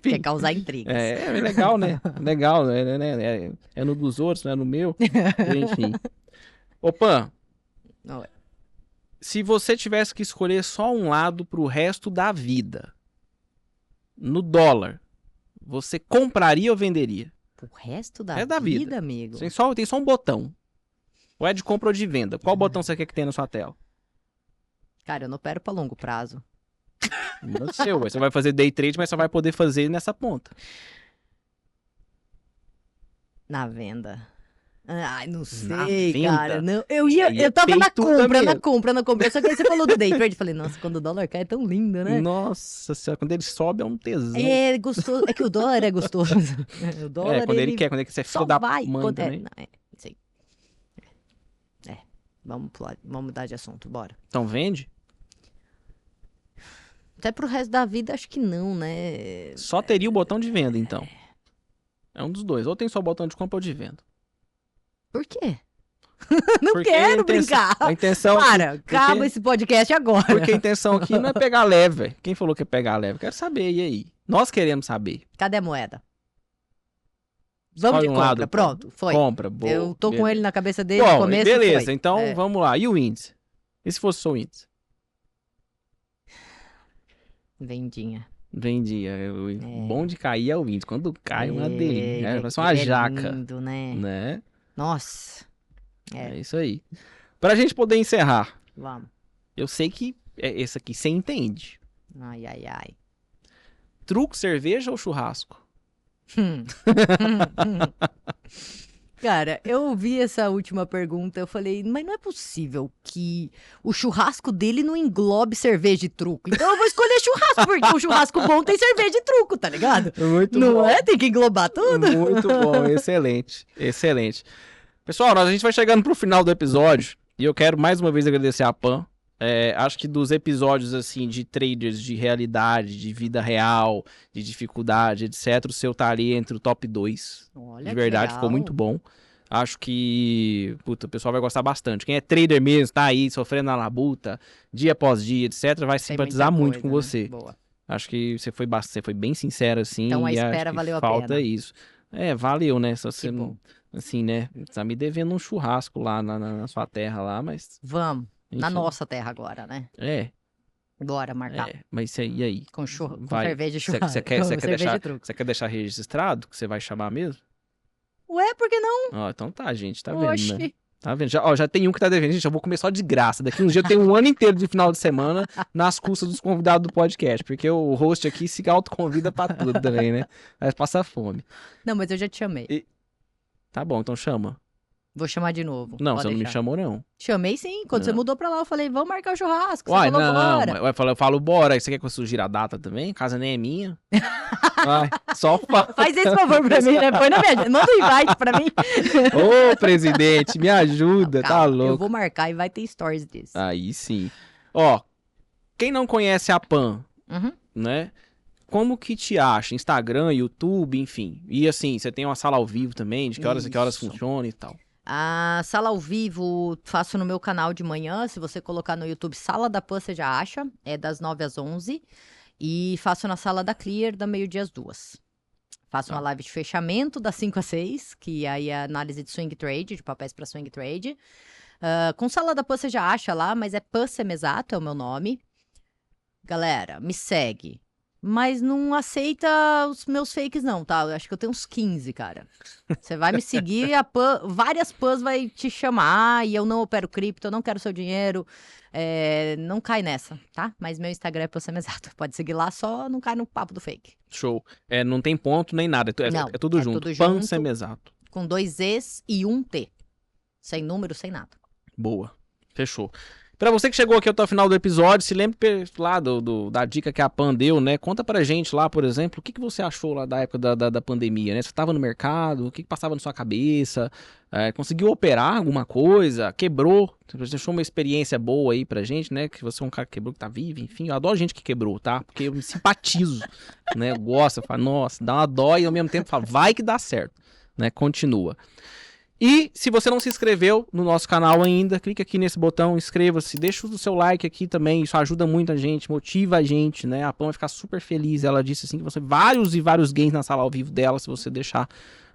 Quer causar intrigas. É legal, né? Legal, né? É no dos outros, não é no meu. Enfim. Ô, Pan, Oi. se você tivesse que escolher só um lado pro resto da vida, no dólar, você compraria ou venderia? O resto da, É da vida, amigo. Tem só um botão. Ou é de compra ou de venda? Qual botão você quer que tenha na sua tela? Cara, eu não opero pra longo prazo. Não sei, você vai fazer day trade, mas só vai poder fazer nessa ponta. Na venda. Ai, não Na sei, venda? cara. Não, eu tava na peituda compra. Só que aí você falou do day trade. Eu falei, nossa, quando o dólar cai é tão lindo, né? Nossa senhora, quando ele sobe é um tesão. É gostoso. É que o dólar é gostoso. O dólar, Quando ele quer, quando ele quer só filho da vai. mãe também. Isso aí. Vamos mudar de assunto, bora. Então vende? Até pro resto da vida, acho que não, né? Só teria o botão de venda, então. É um dos dois. Ou tem só o botão de compra ou de venda. Por quê? Não Porque quero brincar. A intenção Para, aqui, acaba esse podcast agora. Porque a intenção aqui não é pegar leve, velho. Quem falou que é pegar leve? Quero saber, e aí? Nós queremos saber. Cadê a moeda? Vamos de compra, pronto, foi. Compra, boa. Eu tô com ele na cabeça dele Bom, no começo. beleza, foi. então vamos lá. E o índice? E se fosse só o índice? Vendinha. Vendia. O bom de cair é o índice. Quando cai, uma delícia. Parece uma jaca. Lindo, né? Nossa. É isso aí. Pra gente poder encerrar. Vamos. Eu sei que esse aqui você entende. Ai. Truco, cerveja ou churrasco? Cara, eu ouvi essa última pergunta, eu falei, mas não é possível que o churrasco dele não englobe cerveja e truco. Então eu vou escolher churrasco, porque o churrasco bom tem cerveja e truco, tá ligado? Muito não bom. é? Tem que englobar tudo. Muito bom, excelente. Pessoal, a gente vai chegando pro final do episódio. E eu quero mais uma vez agradecer a Pan. Acho que dos episódios, assim, de traders de realidade, de vida real, de dificuldade, etc., o seu tá ali entre o top 2. Olha, De verdade, ficou muito bom. Acho que, puta, o pessoal vai gostar bastante. Quem é trader mesmo, tá aí sofrendo na labuta, dia após dia, etc., vai simpatizar muito com você. Boa. Acho que você foi bem sincero, assim. Então a e espera acho que valeu a falta pena. isso. Valeu, né? Só você, bom. assim, né? Tá me devendo um churrasco lá na sua terra lá, mas... Vamos. Na enfim. nossa terra agora, né? Bora marcar. Mas e aí? Com cerveja de churrasco. Você quer deixar registrado que você vai chamar mesmo? Ué, por que não? Ó, então tá, gente, tá vendo, Oxi. né? Tá vendo? Já tem um que tá devendo. Gente, eu vou comer só de graça. Daqui uns dias eu tenho um ano inteiro de final de semana nas custas dos convidados do podcast. Porque o host aqui se autoconvida pra tudo também, né? Vai passar fome. Não, mas eu já te chamei. Tá bom, então chama. Vou chamar de novo. Não, Pode você não me deixar. chamou, não. Chamei sim. Quando Não. você mudou pra lá, eu falei, vamos marcar o churrasco. Você Uai, falou, não. bora. Eu falo, bora. Você quer que eu sugira a data também? A casa nem é minha. Vai, só fala. Faz esse favor pra mim, né? Põe na minha agenda. Manda um invite pra mim. Ô, presidente, me ajuda, Não, tá calma, louco. Eu vou marcar e vai ter stories disso. Aí sim. Ó, quem não conhece a Pan, Uhum. né? Como que te acha? Instagram, YouTube, enfim. E assim, você tem uma sala ao vivo também, de que horas a que horas Isso. funciona e tal. A sala ao vivo faço no meu canal de manhã. Se você colocar no YouTube Sala da Pan, você já acha. É das 9 às 11. E faço na sala da Clear, da meio-dia às 2. Faço uma live de fechamento das 5 às 6, que aí é análise de swing trade, de papéis para swing trade. Com Sala da Pan você já acha lá, mas é Pan Semesato, é o meu nome. Galera, me segue. Mas não aceita os meus fakes não, tá? Eu acho que eu tenho uns 15, cara. Você vai me seguir, várias Pans vai te chamar e eu não opero cripto, eu não quero seu dinheiro. Não cai nessa, tá? Mas meu Instagram é Pan Semesato. Pode seguir lá, só não cai no papo do fake. Show. Não tem ponto nem nada, Não, é tudo junto. tudo Pan junto. Semesato. Com 2 E's e 1 T. Sem número, sem nada. Boa. Fechou. Pra você que chegou aqui até o final do episódio, se lembre lá da dica que a Pan deu, né? Conta pra gente lá, por exemplo, o que você achou lá da época da pandemia, né? Você tava no mercado, o que passava na sua cabeça? Conseguiu operar alguma coisa? Quebrou? Você achou uma experiência boa aí pra gente, né? Que você é um cara que quebrou, que tá vivo, enfim. Eu adoro gente que quebrou, tá? Porque eu me simpatizo, né? Eu gosto, eu falo, nossa, dá uma dó e ao mesmo tempo falo, vai que dá certo, né? Continua. E se você não se inscreveu no nosso canal ainda, clica aqui nesse botão, inscreva-se, deixa o seu like aqui também, isso ajuda muito a gente, motiva a gente, né? A Pan vai ficar super feliz, ela disse assim que você vários e vários games na sala ao vivo dela, se você deixar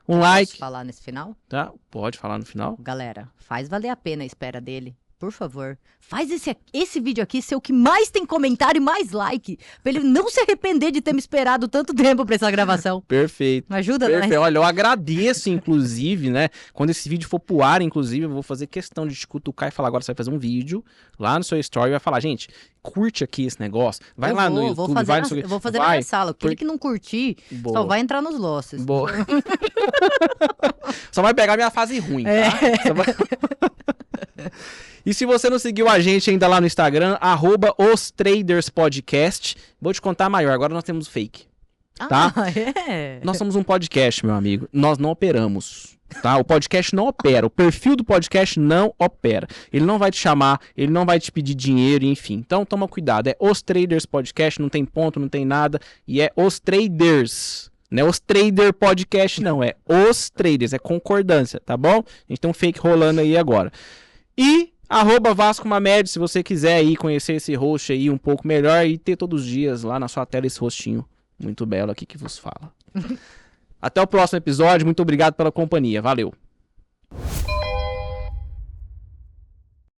um like. Posso falar nesse final? Tá? Pode falar no final. Galera, faz valer a pena a espera dele. Por favor, faz esse vídeo aqui ser o que mais tem comentário e mais like, pra ele não se arrepender de ter me esperado tanto tempo pra essa gravação. Perfeito. Me ajuda, Perfeito. né? Olha, eu agradeço, inclusive, né? Quando esse vídeo for pro ar, inclusive, eu vou fazer questão de te cutucar e falar, agora você vai fazer um vídeo lá no seu story e vai falar, gente, curte aqui esse negócio. Vai lá no YouTube, vai no seu... Eu vou fazer na minha sala. Aquele que não curtir, Boa. só vai entrar nos losses. Boa. Só vai pegar a minha fase ruim, tá? Só vai... E se você não seguiu a gente ainda lá no Instagram, @ostraderspodcast, vou te contar maior, agora nós temos fake, tá? Nós somos um podcast, meu amigo, nós não operamos, tá? O podcast não opera, o perfil do podcast não opera, ele não vai te chamar, ele não vai te pedir dinheiro, enfim, então toma cuidado, é Os Traders Podcast, não tem ponto, não tem nada, e é Os Traders. Não é Os Trader Podcast, não, é Os Traders, é concordância, tá bom? A gente tem um fake rolando aí agora. E @VascoMamed, se você quiser aí conhecer esse host aí um pouco melhor e ter todos os dias lá na sua tela esse rostinho muito belo aqui que vos fala. Até o próximo episódio, muito obrigado pela companhia, valeu!